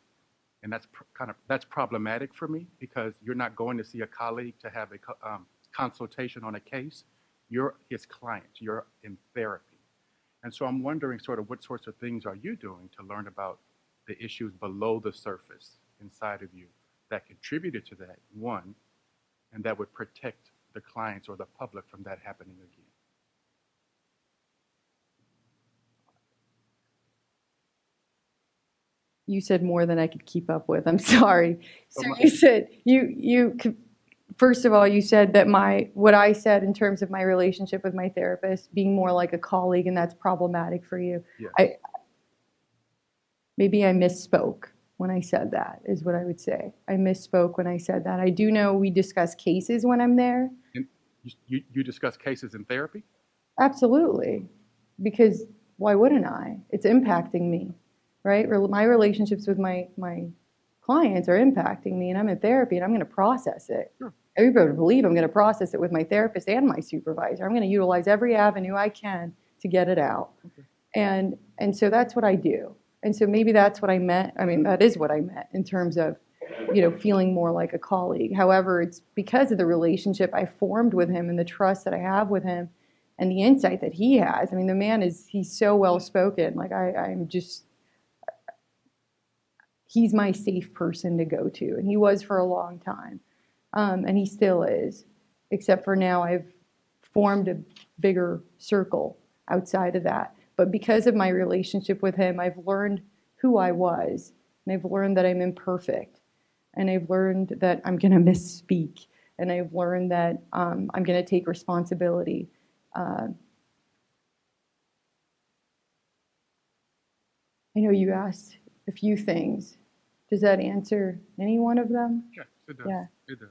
And that's problematic for me because you're not going to see a colleague to have a consultation on a case. You're his client. You're in therapy. And so I'm wondering sort of what sorts of things are you doing to learn about the issues below the surface inside of you that contributed to that, one, and that would protect the clients or the public from that happening again. You said more than I could keep up with. I'm sorry. So So my- you said you first of all, you said that what I said in terms of my relationship with my therapist being more like a colleague, and that's problematic for you. Yes. Maybe I misspoke when I said that, is what I would say. I misspoke when I said that. I do know we discuss cases when I'm there. And you discuss cases in therapy? Absolutely. Because why wouldn't I? It's impacting me, right? My relationships with my clients are impacting me, and I'm in therapy, and I'm going to process it. Sure. Everybody would believe I'm going to process it with my therapist and my supervisor. I'm going to utilize every avenue I can to get it out. Okay. And so that's what I do. And so maybe that's what I meant. I mean, that is what I meant in terms of, feeling more like a colleague. However, it's because of the relationship I formed with him and the trust that I have with him and the insight that he has. I mean, the man he's so well-spoken. Like he's my safe person to go to. And he was for a long time. And he still is, except for now I've formed a bigger circle outside of that. But because of my relationship with him, I've learned who I was. And I've learned that I'm imperfect. And I've learned that I'm going to misspeak. And I've learned that I'm going to take responsibility. I know you asked a few things. Does that answer any one of them? Yes, it does. Yeah. It does.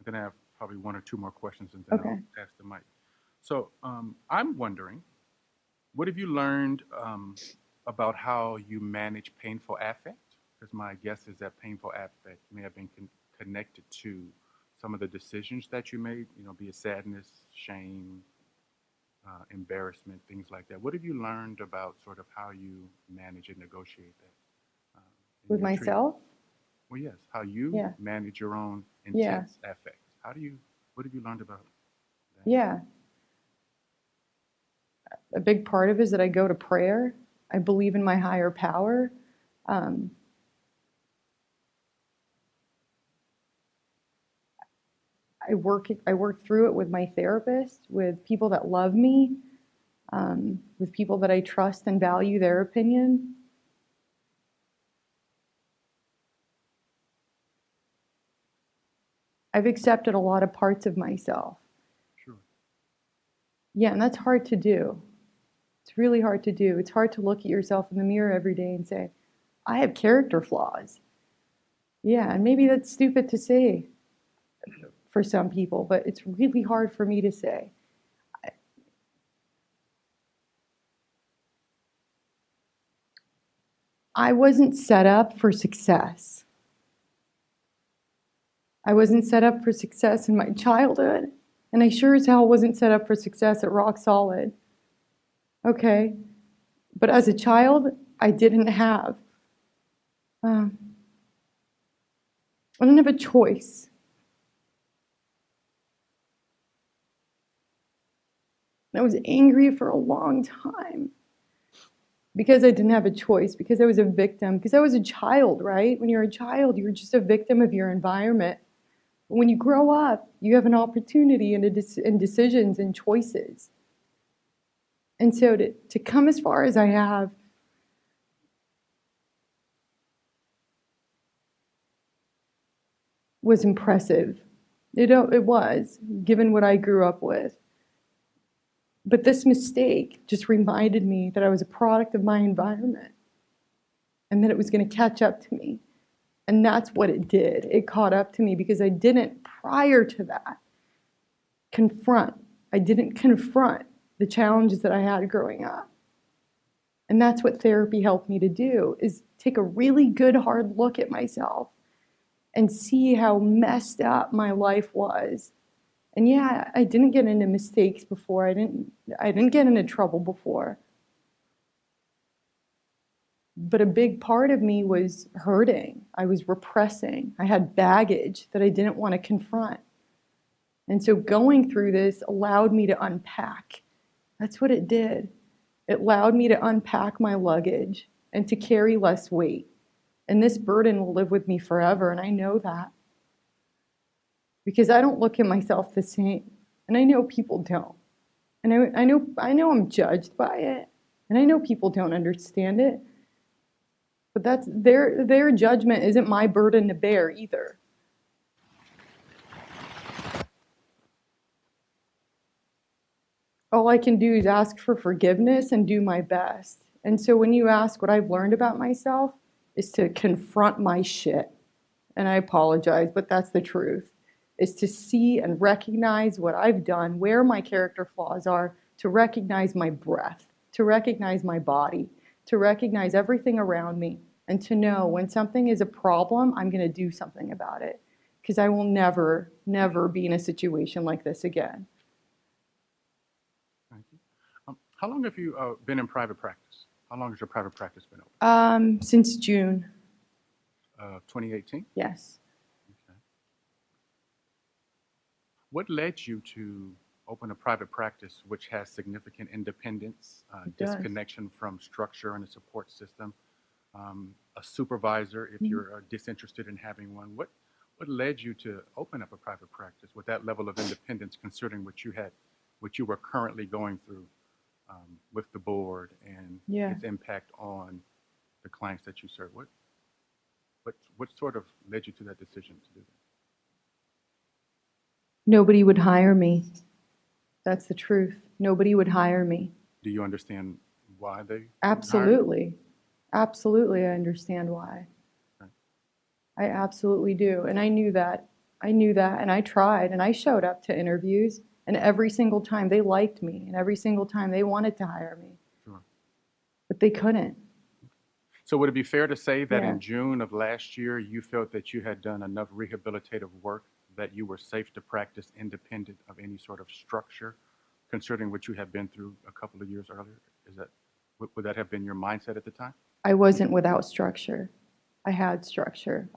Then I have probably one or two more questions, and then Okay. I'll pass the mic. So I'm wondering, what have you learned about how you manage painful affect? Because my guess is that painful affect may have been connected to some of the decisions that you made, be it sadness, shame, embarrassment, things like that. What have you learned about sort of how you manage and negotiate that? in With your treatment? myself? Well, yes, how you Yeah. manage your own Yeah. intense affect. What have you learned about that? Yeah. A big part of it is that I go to prayer. I believe in my higher power. I work through it with my therapist, with people that love me, with people that I trust and value their opinion. I've accepted a lot of parts of myself. Sure. Yeah, and that's hard to do. It's really hard to do. It's hard to look at yourself in the mirror every day and say, I have character flaws. Yeah, and maybe that's stupid to say for some people, but it's really hard for me to say. I wasn't set up for success. I wasn't set up for success in my childhood, and I sure as hell wasn't set up for success at Rock Solid. Okay, but as a child, I didn't have a choice. I was angry for a long time because I didn't have a choice, because I was a victim, because I was a child, right? When you're a child, you're just a victim of your environment. When you grow up, you have an opportunity and decisions and choices. And so to come as far as I have, was impressive. It was, given what I grew up with. But this mistake just reminded me that I was a product of my environment and that it was going to catch up to me. And that's what it did. It caught up to me because I didn't, prior to that, I didn't confront the challenges that I had growing up. And that's what therapy helped me to do, is take a really good hard look at myself and see how messed up my life was. And yeah, I didn't get into mistakes before. I didn't get into trouble before. But a big part of me was hurting. I was repressing. I had baggage that I didn't want to confront. And so going through this allowed me to unpack. That's what it did. It allowed me to unpack my luggage and to carry less weight. And this burden will live with me forever, and I know that. Because I don't look at myself the same. And I know people don't. And I know I'm judged by it. And I know people don't understand it. But that's their judgment isn't my burden to bear either. All I can do is ask for forgiveness and do my best. And so when you ask what I've learned about myself, is to confront my shit. And I apologize, but that's the truth. Is to see and recognize what I've done, where my character flaws are, to recognize my breath, to recognize my body, to recognize everything around me, and to know when something is a problem, I'm going to do something about it. Because I will never, never be in a situation like this again. Thank you. How long have you been in private practice? How long has your private practice been open? Since June. 2018? Yes. Okay. What led you to open a private practice which has significant independence, disconnection from structure and a support system, a supervisor if you're disinterested in having one? What led you to open up a private practice with that level of independence, considering what you were currently going through with the board and Yeah. its impact on the clients that you serve. What sort of led you to that decision to do that? Nobody would hire me. That's the truth. Nobody would hire me. Do you understand why they hired you? Absolutely. Absolutely, I understand why. Right. I absolutely do. And I knew that. I knew that, and I tried, and I showed up to interviews, and every single time they liked me, and every single time they wanted to hire me. Sure. But they couldn't. So would it be fair to say that Yeah. in June of last year, you felt that you had done enough rehabilitative work that you were safe to practice independent of any sort of structure, considering what you had been through a couple of years earlier? Would that have been your mindset at the time? I wasn't without structure. I had structure.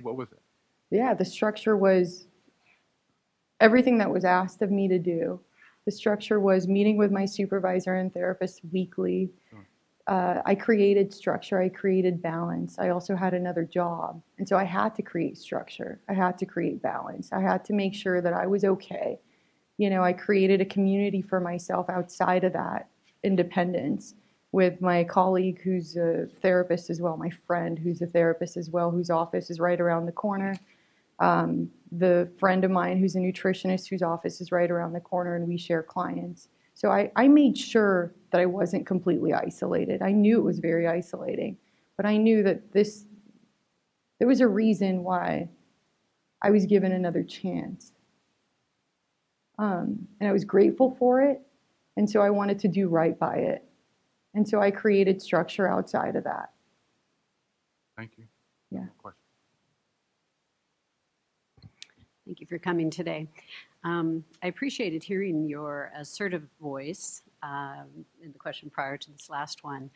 What was it? Yeah, the structure was everything that was asked of me to do. The structure was meeting with my supervisor and therapist weekly. Sure. I created structure. I created balance. I also had another job. And so I had to create structure. I had to create balance. I had to make sure that I was okay. You know, I created a community for myself outside of that independence with my colleague who's a therapist as well, my friend who's a therapist as well, whose office is right around the corner. The friend of mine who's a nutritionist whose office is right around the corner, and we share clients. So I made sure that I wasn't completely isolated. I knew it was very isolating, but I knew that there was a reason why I was given another chance. And I was grateful for it, and so I wanted to do right by it. And so I created structure outside of that. Thank you. Yeah. No question. Thank you for coming today. I appreciated hearing your assertive voice in the question prior to this last one.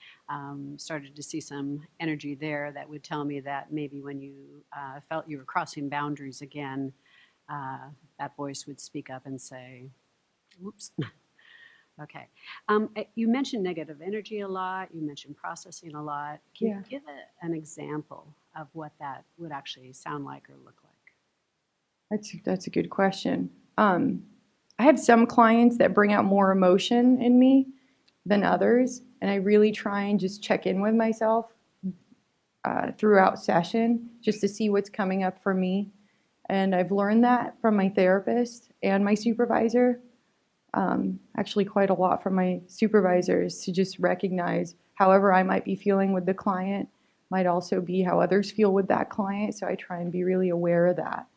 Started to see some energy there that would tell me that maybe when you felt you were crossing boundaries again, that voice would speak up and say, whoops. Okay. You mentioned negative energy a lot. You mentioned processing a lot. Can Yeah. you give an example of what that would actually sound like or look like? That's a good question. I have some clients that bring out more emotion in me than others, and I really try and just check in with myself throughout session just to see what's coming up for me. And I've learned that from my therapist and my supervisor. Actually quite a lot from my supervisors, to just recognize however I might be feeling with the client might also be how others feel with that client. So I try and be really aware of that.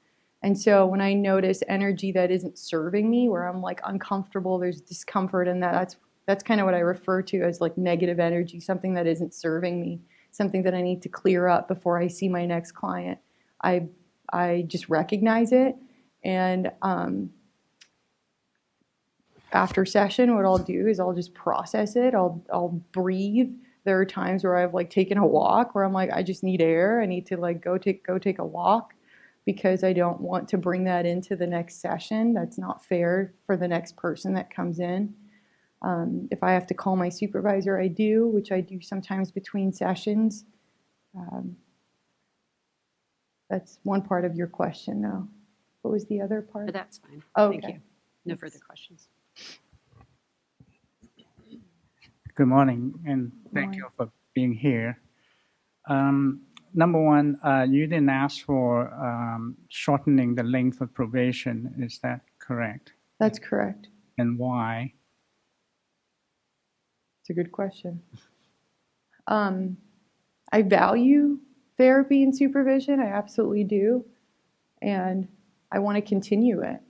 And so when I notice energy that isn't serving me, where I'm like uncomfortable, there's discomfort in that, that's kind of what I refer to as like negative energy, something that isn't serving me, something that I need to clear up before I see my next client. I just recognize it, and after session, what I'll do is I'll just process it. I'll breathe. There are times where I've like taken a walk where I'm like, I just need air. I need to like go take a walk, because I don't want to bring that into the next session. That's not fair for the next person that comes in. If I have to call my supervisor, I do, which I do sometimes between sessions. That's one part of your question, though. What was the other part? But that's fine. Okay. Thank you. No further questions. Good morning, and thank you for being here. Number one, you didn't ask for shortening the length of probation. Is that correct? That's correct. And why? It's a good question. I value therapy and supervision. I absolutely do. And I want to continue it.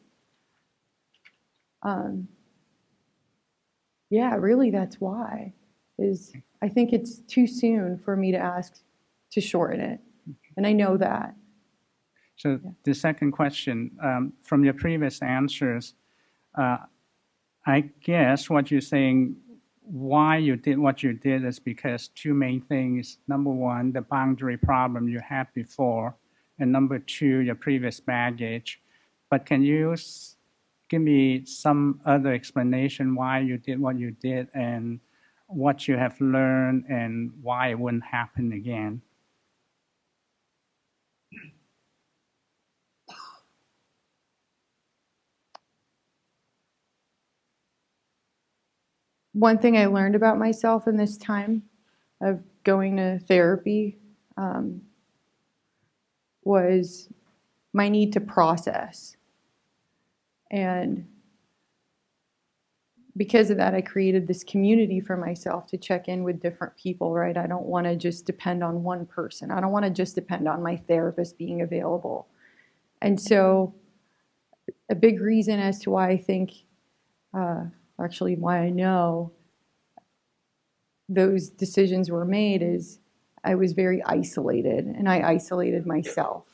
Yeah, really, that's why. I think it's too soon for me to ask to shorten it. And I know that. So the second question, from your previous answers, I guess what you're saying, why you did what you did is because two main things. Number one, the boundary problem you had before, and number two, your previous baggage. But can you give me some other explanation why you did what you did and what you have learned and why it wouldn't happen again? one thing I learned about myself in this time of going to therapy was my need to process. And because of that, I created this community for myself to check in with different people, right? I don't want to just depend on one person. I don't want to just depend on my therapist being available. And so a big reason as to why I think, actually why I know those decisions were made is I was very isolated, and I isolated myself.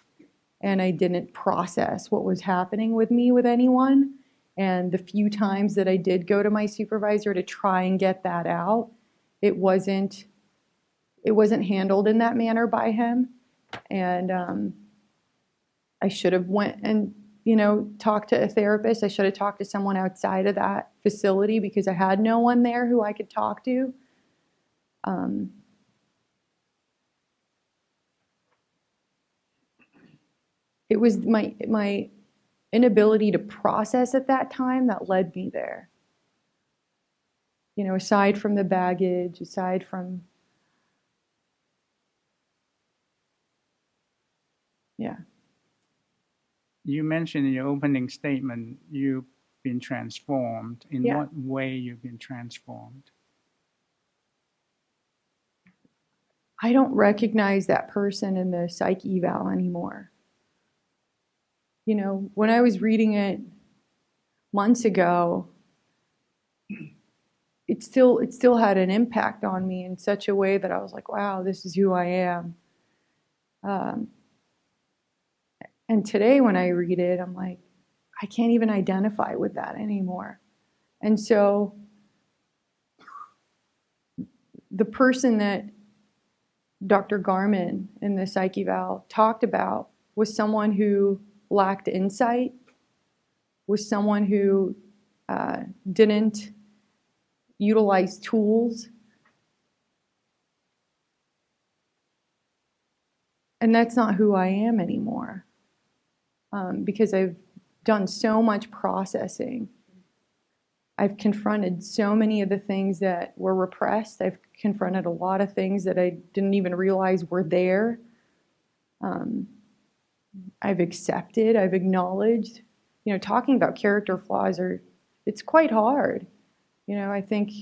And I didn't process what was happening with me with anyone. And the few times that I did go to my supervisor to try and get that out, it wasn't handled in that manner by him. And I should have went and, talked to a therapist. I should have talked to someone outside of that facility because I had no one there who I could talk to. It was my inability to process at that time that led me there. Aside from the baggage, aside from, yeah. You mentioned in your opening statement you've been transformed. In Yeah. what way you've been transformed? I don't recognize that person in the psych eval anymore. When I was reading it months ago, it still had an impact on me in such a way that I was like, wow, this is who I am. And today when I read it, I'm like, I can't even identify with that anymore. And so the person that Dr. Garman in the psych eval talked about was someone who lacked insight, was someone who didn't utilize tools. And that's not who I am anymore. Because I've done so much processing. I've confronted so many of the things that were repressed. I've confronted a lot of things that I didn't even realize were there. I've accepted, I've acknowledged. Talking about character flaws it's quite hard. I think,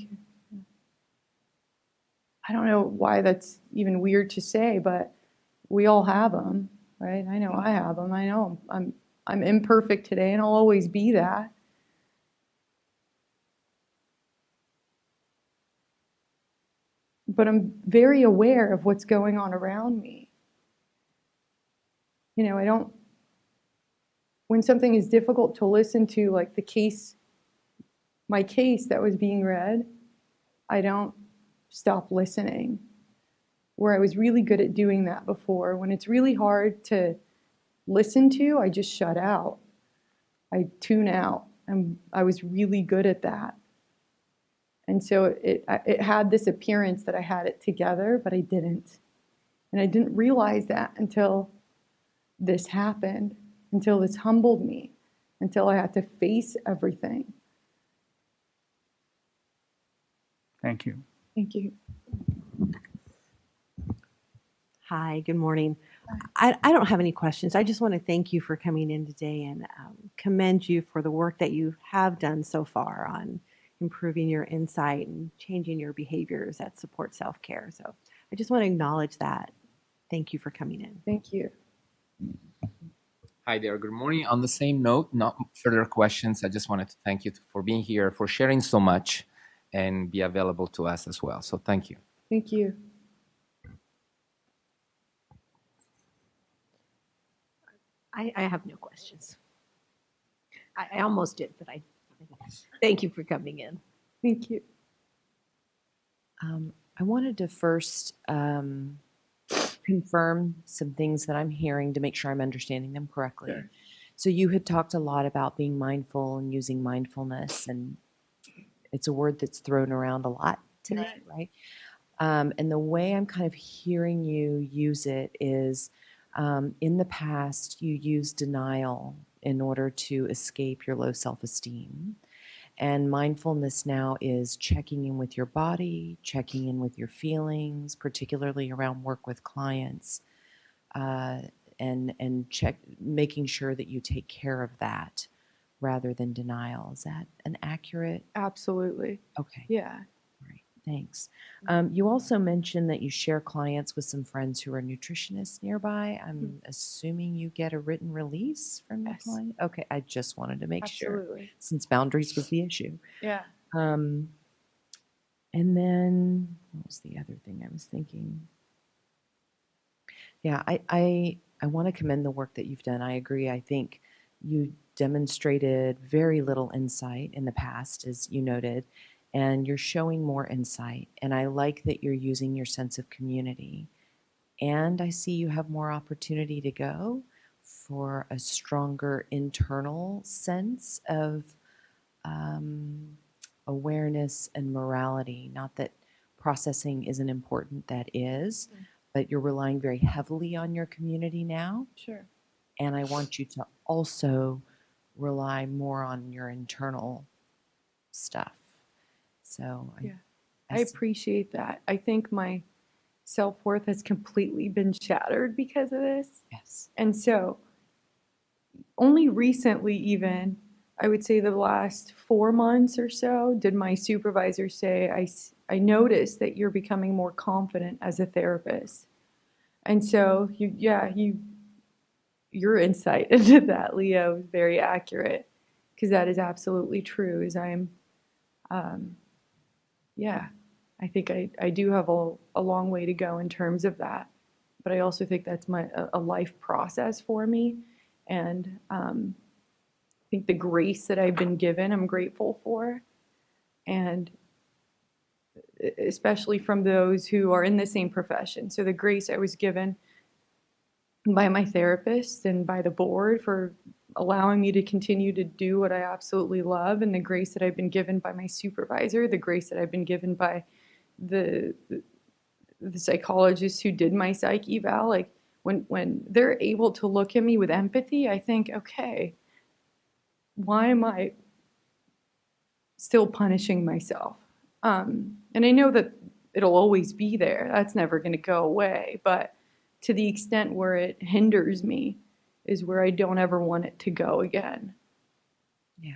I don't know why that's even weird to say, but we all have them, right? I know I have them. I know I'm imperfect today, and I'll always be that. But I'm very aware of what's going on around me. When something is difficult to listen to, like my case that was being read, I don't stop listening. Where I was really good at doing that before. When it's really hard to listen to, I just shut out. I tune out. I was really good at that. And so it had this appearance that I had it together, but I didn't. And I didn't realize that until this happened, until this humbled me, until I had to face everything. Thank you. Thank you. Hi, good morning. I don't have any questions. I just want to thank you for coming in today and commend you for the work that you have done so far on improving your insight and changing your behaviors that support self-care. So I just want to acknowledge that. Thank you for coming in. Thank you. Hi there, good morning. On the same note, not further questions. I just wanted to thank you for being here, for sharing so much, and be available to us as well. So thank you. Thank you. I have no questions. I almost did, but thank you for coming in. Thank you. I wanted to first confirm some things that I'm hearing to make sure I'm understanding them correctly. Okay. So you had talked a lot about being mindful and using mindfulness, and it's a word that's thrown around a lot today, right? And the way I'm kind of hearing you use it is in the past, you used denial in order to escape your low self-esteem. And mindfulness now is checking in with your body, checking in with your feelings, particularly around work with clients, and making sure that you take care of that rather than denial. Is that an accurate? Absolutely. Okay. Yeah. All right. Thanks. You also mentioned that you share clients with some friends who are nutritionists nearby. I'm assuming you get a written release from your Yes. client? Okay. I just wanted to make sure, Absolutely. since boundaries was the issue. Yeah. And then what was the other thing I was thinking? Yeah, I want to commend the work that you've done. I agree. I think you demonstrated very little insight in the past, as you noted, and you're showing more insight. And I like that you're using your sense of community. And I see you have more opportunity to go for a stronger internal sense of awareness and morality. Not that processing isn't important, that is, but you're relying very heavily on your community now. Sure. And I want you to also rely more on your internal stuff. So Yeah. I I see- appreciate that. I think my self-worth has completely been shattered because of this. yes. And so only recently, even, I would say the last 4 months or so, did my supervisor say, I noticed that you're becoming more confident as a therapist. And so, your insight into that, Leo, is very accurate, because that is absolutely true. Is I think I do have a long way to go in terms of that, but I also think that's a life process for me, and I think the grace that I've been given, I'm grateful for, and especially from those who are in the same profession. So the grace I was given by my therapist and by the board for allowing me to continue to do what I absolutely love, and the grace that I've been given by my supervisor, the grace that I've been given by the psychologists who did my psych eval. Like when they're able to look at me with empathy, I think, okay, why am I still punishing myself? And I know that it'll always be there. That's never going to go away. But to the extent where it hinders me is where I don't ever want it to go again. Yeah.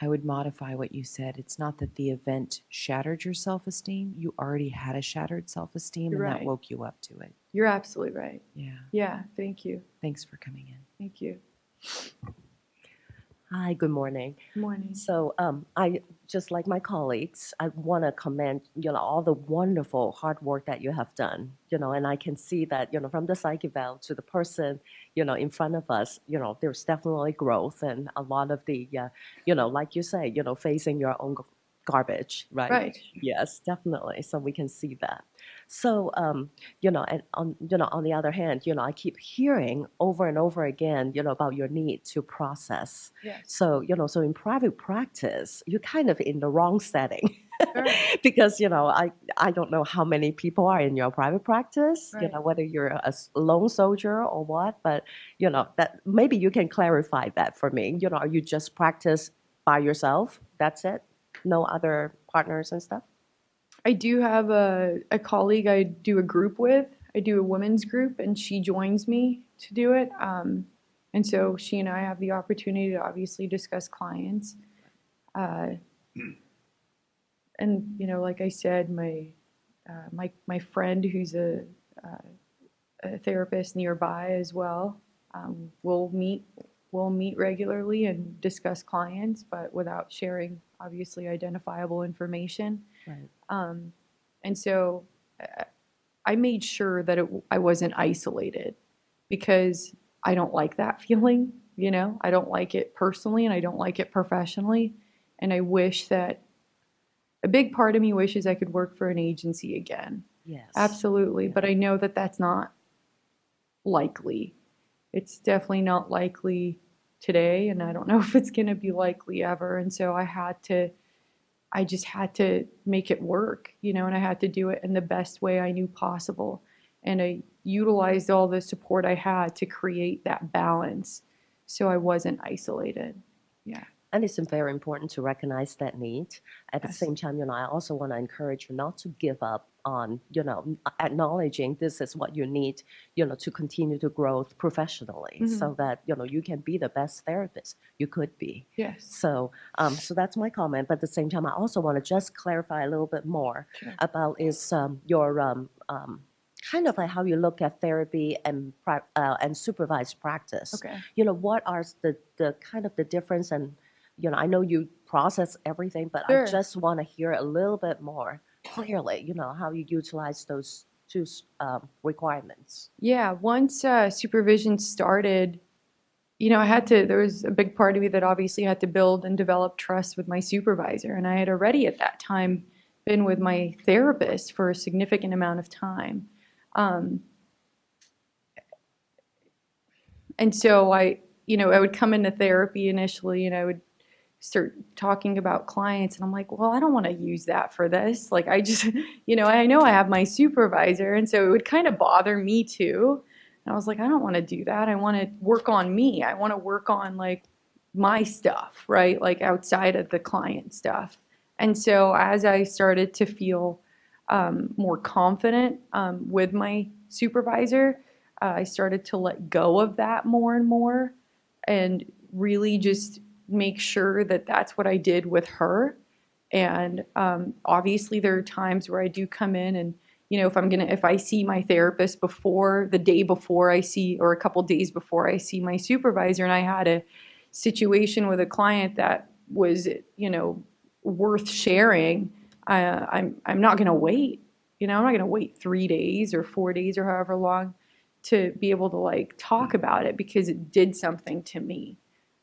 I would modify what you said. It's not that the event shattered your self-esteem. You already had a shattered self-esteem, and You're that right. woke you up to it. You're absolutely right. Yeah. Yeah, thank you. Thanks for coming in. Thank you. Hi, good morning. Good morning. So I, just like my colleagues, I want to commend, all the wonderful hard work that you have done, and I can see that, from the psych eval to the person, in front of us, there's definitely growth and a lot of the, like you say, facing your own garbage, right? Right. Yes, definitely. So we can see that. So, and on the other hand, I keep hearing over and over again, about your need to process. Yes. So, so in private practice, you're kind of in the wrong setting. Sure. Because, I don't know how many people are in your private practice, Right. whether you're a lone soldier or what, but, that maybe you can clarify that for me. You just practice by yourself. That's it. No other partners and stuff. I do have a colleague I do a group with. I do a women's group, and she joins me to do it. And so she and I have the opportunity to obviously discuss clients. And like I said, my friend who's a therapist nearby as well. We'll meet regularly and discuss clients, but without sharing obviously identifiable information. Right. And so I made sure that I wasn't isolated, because I don't like that feeling. I don't like it personally, and I don't like it professionally. And I wish that a big part of me wishes I could work for an agency again. Yes. Absolutely. Yeah. But I know that that's not likely. It's definitely not likely today, and I don't know if it's going to be likely ever. And so I just had to make it work, and I had to do it in the best way I knew possible. And I utilized all the support I had to create that balance so I wasn't isolated. Yeah. And it's very important to recognize that need. At the Yes. same time, I also want to encourage you not to give up on, acknowledging this is what you need, to continue to grow professionally so that, you can be the best therapist you could be. Yes. So, so that's my comment. But at the same time, I also want to just clarify a little bit more about your kind of like how you look at therapy and supervised practice. Okay. What are the kind of the difference? And I know you process everything, but Sure. I just want to hear a little bit more clearly. How you utilize those two requirements. Yeah, once supervision started, there was a big part of me that obviously had to build and develop trust with my supervisor. And I had already at that time been with my therapist for a significant amount of time. And so I would come into therapy initially and I would start talking about clients and I'm like, well, I don't want to use that for this. Like I just, I know I have my supervisor. And so it would kind of bother me too. And I was like, I don't want to do that. I want to work on me. I want to work on like my stuff, right? Like outside of the client stuff. And so as I started to feel more confident with my supervisor, I started to let go of that more and more and really just make sure that that's what I did with her. And obviously there are times where I do come in and, if I see my therapist the day before I see, or a couple days before I see my supervisor, and I had a situation with a client that was, worth sharing, I'm not going to wait. I'm not going to wait 3 days or 4 days or however long to be able to like talk about it because it did something to me.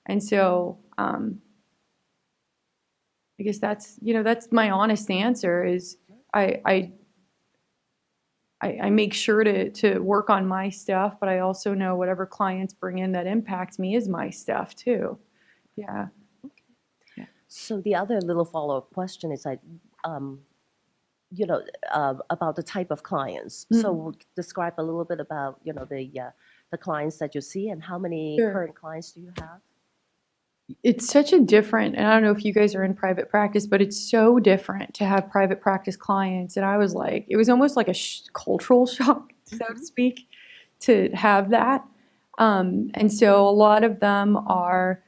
And so I guess that's my honest answer is I make sure to work on my stuff, but I also know whatever clients bring in that impacts me is my stuff too. Yeah. So the other little follow-up question is about the type of clients. So describe a little bit about, the clients that you see and how many Sure. current clients do you have? It's such a different, and I don't know if you guys are in private practice, but it's so different to have private practice clients. And I was like, it was almost like a cultural shock, so to speak, to have that. And so a lot of them are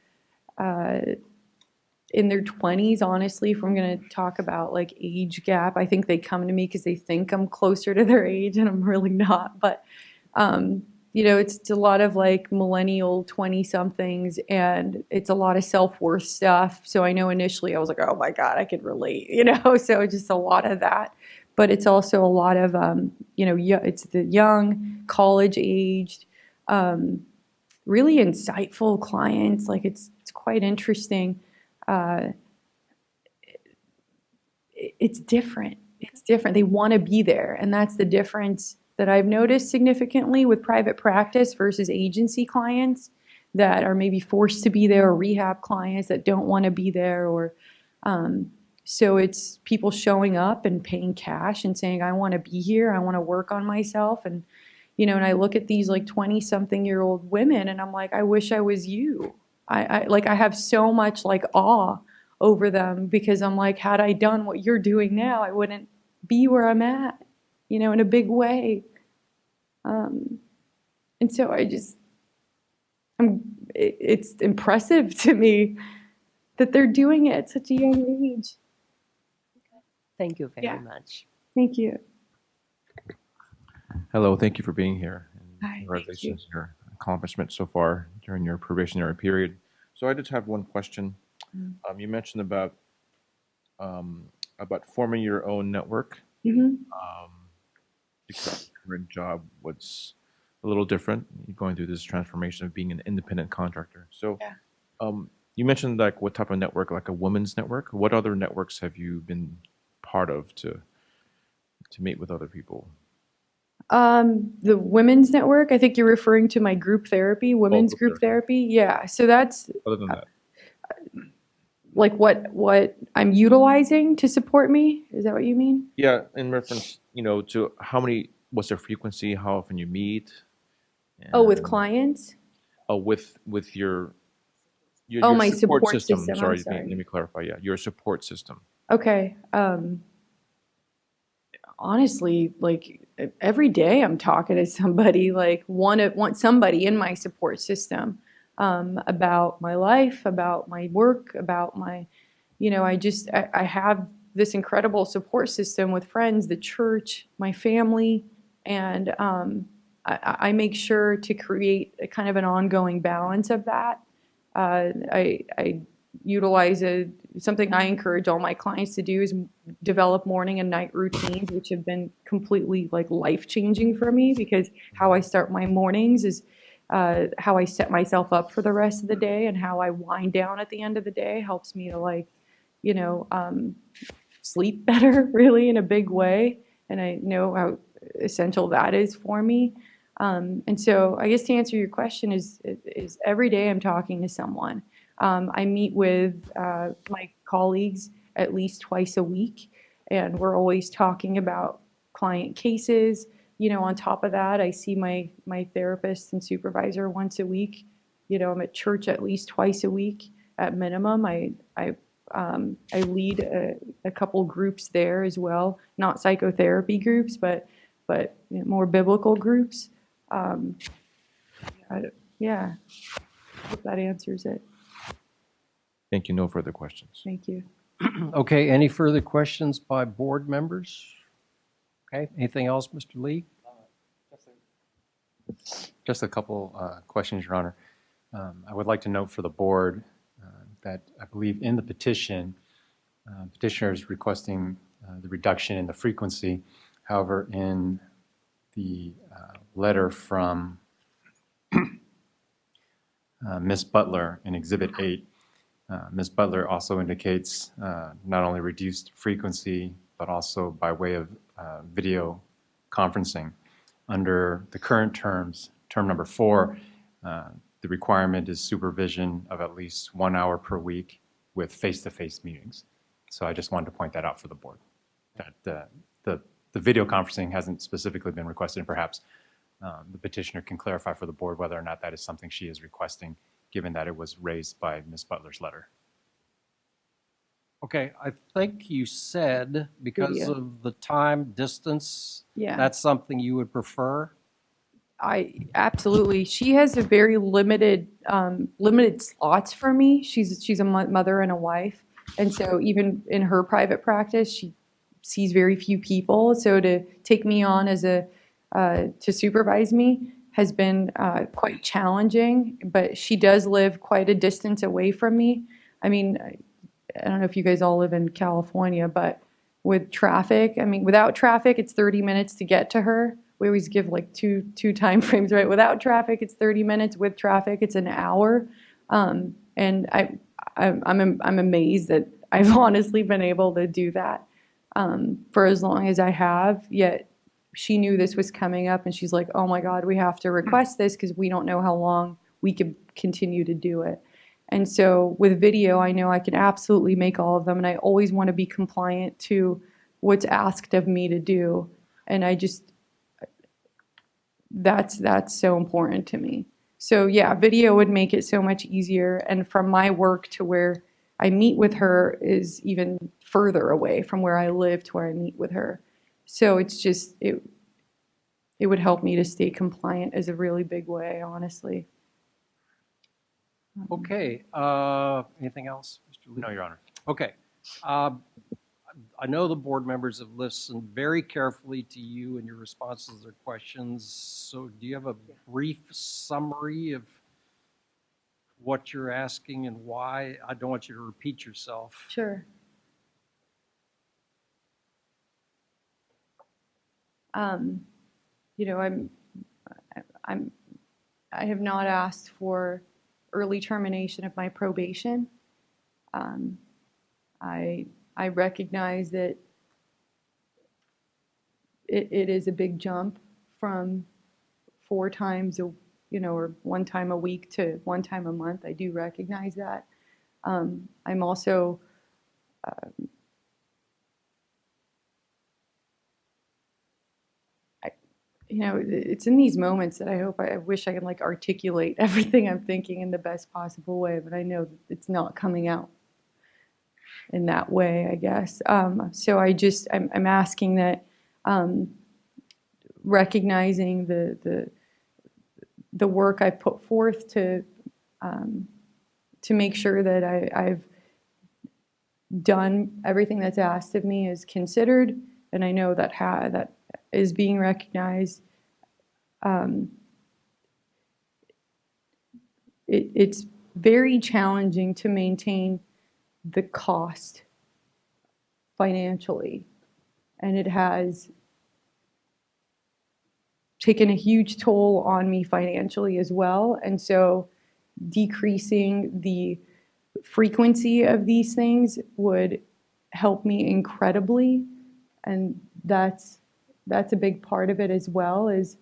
in their 20s, honestly, if I'm going to talk about like age gap. I think they come to me because they think I'm closer to their age and I'm really not. But, it's a lot of like millennial 20-somethings and it's a lot of self-worth stuff. So I know initially I was like, oh my God, I could relate, so just a lot of that. But it's also a lot of, it's the young, college-aged, really insightful clients. Like it's quite interesting. It's different. It's different. They want to be there. And that's the difference that I've noticed significantly with private practice versus agency clients that are maybe forced to be there, or rehab clients that don't want to be there. Or so it's people showing up and paying cash and saying, I want to be here. I want to work on myself. And, and I look at these like 20-something-year-old women and I'm like, I wish I was you. I have so much like awe over them because I'm like, had I done what you're doing now, I wouldn't be where I'm at, in a big way. And so it's impressive to me that they're doing it at such a young age. Thank you very much. Thank you. Hello, thank you for being here. And Hi, thank you. congratulations on your accomplishments so far during your probationary period. So I just have one question. You mentioned about forming your own network. Because your current job was a little different. You're going through this transformation of being an independent contractor. So you mentioned like what type of network, like a women's network. What other networks have you been part of to meet with other people? The women's network, I think you're referring to my group therapy, women's group therapy. Yeah. So that's Other than that. like what I'm utilizing to support me. Is that what you mean? Yeah, in reference, to what's their frequency, how often you meet. Oh, with and- clients? Oh, with your Your, Oh, your my support system. system, I'm Sorry, sorry. let me clarify. Yeah, your support system. Okay. Honestly, like every day I'm talking to somebody, like want somebody in my support system, about my life, about my work, about my, I have this incredible support system with friends, the church, my family, and I make sure to create a kind of an ongoing balance of that. I utilize something I encourage all my clients to do is develop morning and night routines, which have been completely like life-changing for me, because how I start my mornings is how I set myself up for the rest of the day, and how I wind down at the end of the day helps me to, like, sleep better, really, in a big way. And I know how essential that is for me. And so I guess to answer your question is every day I'm talking to someone. I meet with my colleagues at least twice a week, and we're always talking about client cases. On top of that, I see my therapist and supervisor once a week. I'm at church at least twice a week at minimum. I lead a couple groups there as well, not psychotherapy groups, but more biblical groups. Yeah, hope that answers it. Thank you. No further questions. Thank you. Okay, any further questions by board members? Okay, anything else, Mr. Lee? Just a couple questions, Your Honor. I would like to note for the board that I believe in the petition, petitioner is requesting the reduction in the frequency. However, in the letter from Ms. Butler in Exhibit 8, Ms. Butler also indicates not only reduced frequency, but also by way of video conferencing. Under the current terms, term number 4, the requirement is supervision of at least 1 hour per week with face-to-face meetings. So I just wanted to point that out for the board, that the video conferencing hasn't specifically been requested, and perhaps the petitioner can clarify for the board whether or not that is something she is requesting, given that it was raised by Ms. Butler's letter. Okay, I think you said because Video. of the time, distance, Yeah. that's something you would prefer? Absolutely. She has a very limited slots for me. She's a mother and a wife, and so even in her private practice, she sees very few people. So to take me on as to supervise me has been quite challenging. But she does live quite a distance away from me. I mean, I don't know if you guys all live in California, but with traffic, without traffic, it's 30 minutes to get to her. We always give like two time frames, right? Without traffic, it's 30 minutes. With traffic, it's an hour. And I'm amazed that I've honestly been able to do that for as long as I have. Yet she knew this was coming up, and she's like, "Oh my God, we have to request this because we don't know how long we could continue to do it." And so with video, I know I can absolutely make all of them, and I always want to be compliant to what's asked of me to do. And that's so important to me. So yeah, video would make it so much easier. And from my work to where I meet with her is even further away from where I live to where I meet with her. So it's just, it would help me to stay compliant as a really big way, honestly. Okay, anything else, Mr. Lee? No, Your Honor. Okay. I know the board members have listened very carefully to you and your responses to their questions. So do you have a brief summary of what you're asking and why? I don't want you to repeat yourself. Sure. I have not asked for early termination of my probation. I recognize that it is a big jump from 4 times or 1 time a week to 1 time a month. I do recognize that. I'm also it's in these moments that I wish I could like articulate everything I'm thinking in the best possible way, but I know that it's not coming out in that way, I guess. So I'm asking that, recognizing the work I put forth to make sure that I've done everything that's asked of me is considered, and I know that that is being recognized. It's very challenging to maintain the cost financially, and it has taken a huge toll on me financially as well. And so decreasing the frequency of these things would help me incredibly. And that's a big part of it as well, is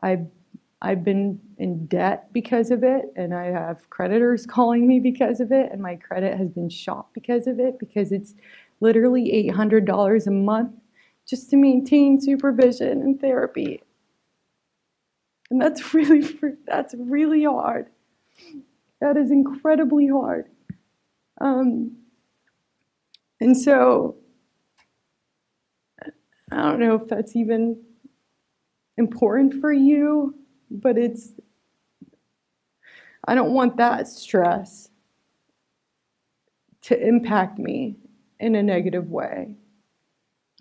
I've been in debt because of it, and I have creditors calling me because of it, and my credit has been shot because of it, because it's literally $800 a month just to maintain supervision and therapy. And that's really hard. That is incredibly hard. And so I don't know if that's even important for you, but I don't want that stress to impact me in a negative way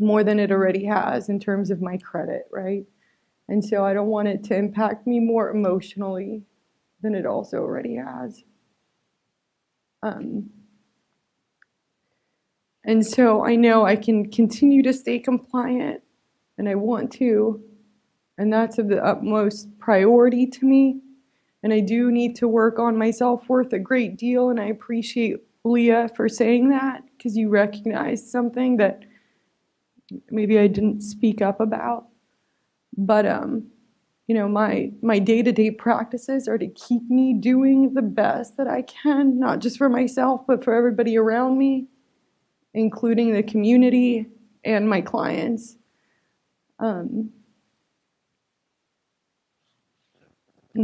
more than it already has in terms of my credit, right? And so I don't want it to impact me more emotionally than it also already has. And so I know I can continue to stay compliant, and I want to, and that's of the utmost priority to me. And I do need to work on my self-worth a great deal, and I appreciate Leah for saying that, because you recognized something that maybe I didn't speak up about. But my day-to-day practices are to keep me doing the best that I can, not just for myself, but for everybody around me, including the community and my clients. And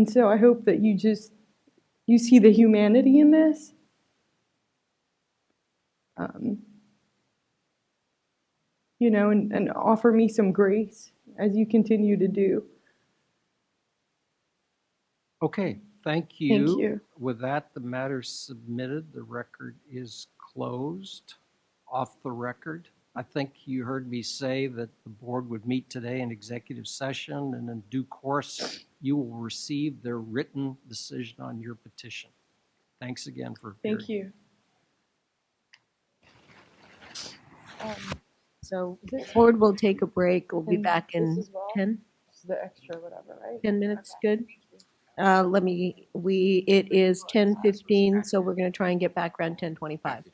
so I hope that you see the humanity in this. And offer me some grace as you continue to do. Okay, thank you. Thank you. With that, the matter's submitted. The record is closed. Off the record, I think you heard me say that the board would meet today in executive session, and in due course, you will receive their written decision on your petition. Thanks again for appearing. Thank you. So board will take a break. We'll be back in This as well? 10, This is the extra whatever, right? 10 minutes, good? It is 10:15, so we're going to try and get back around 10:25.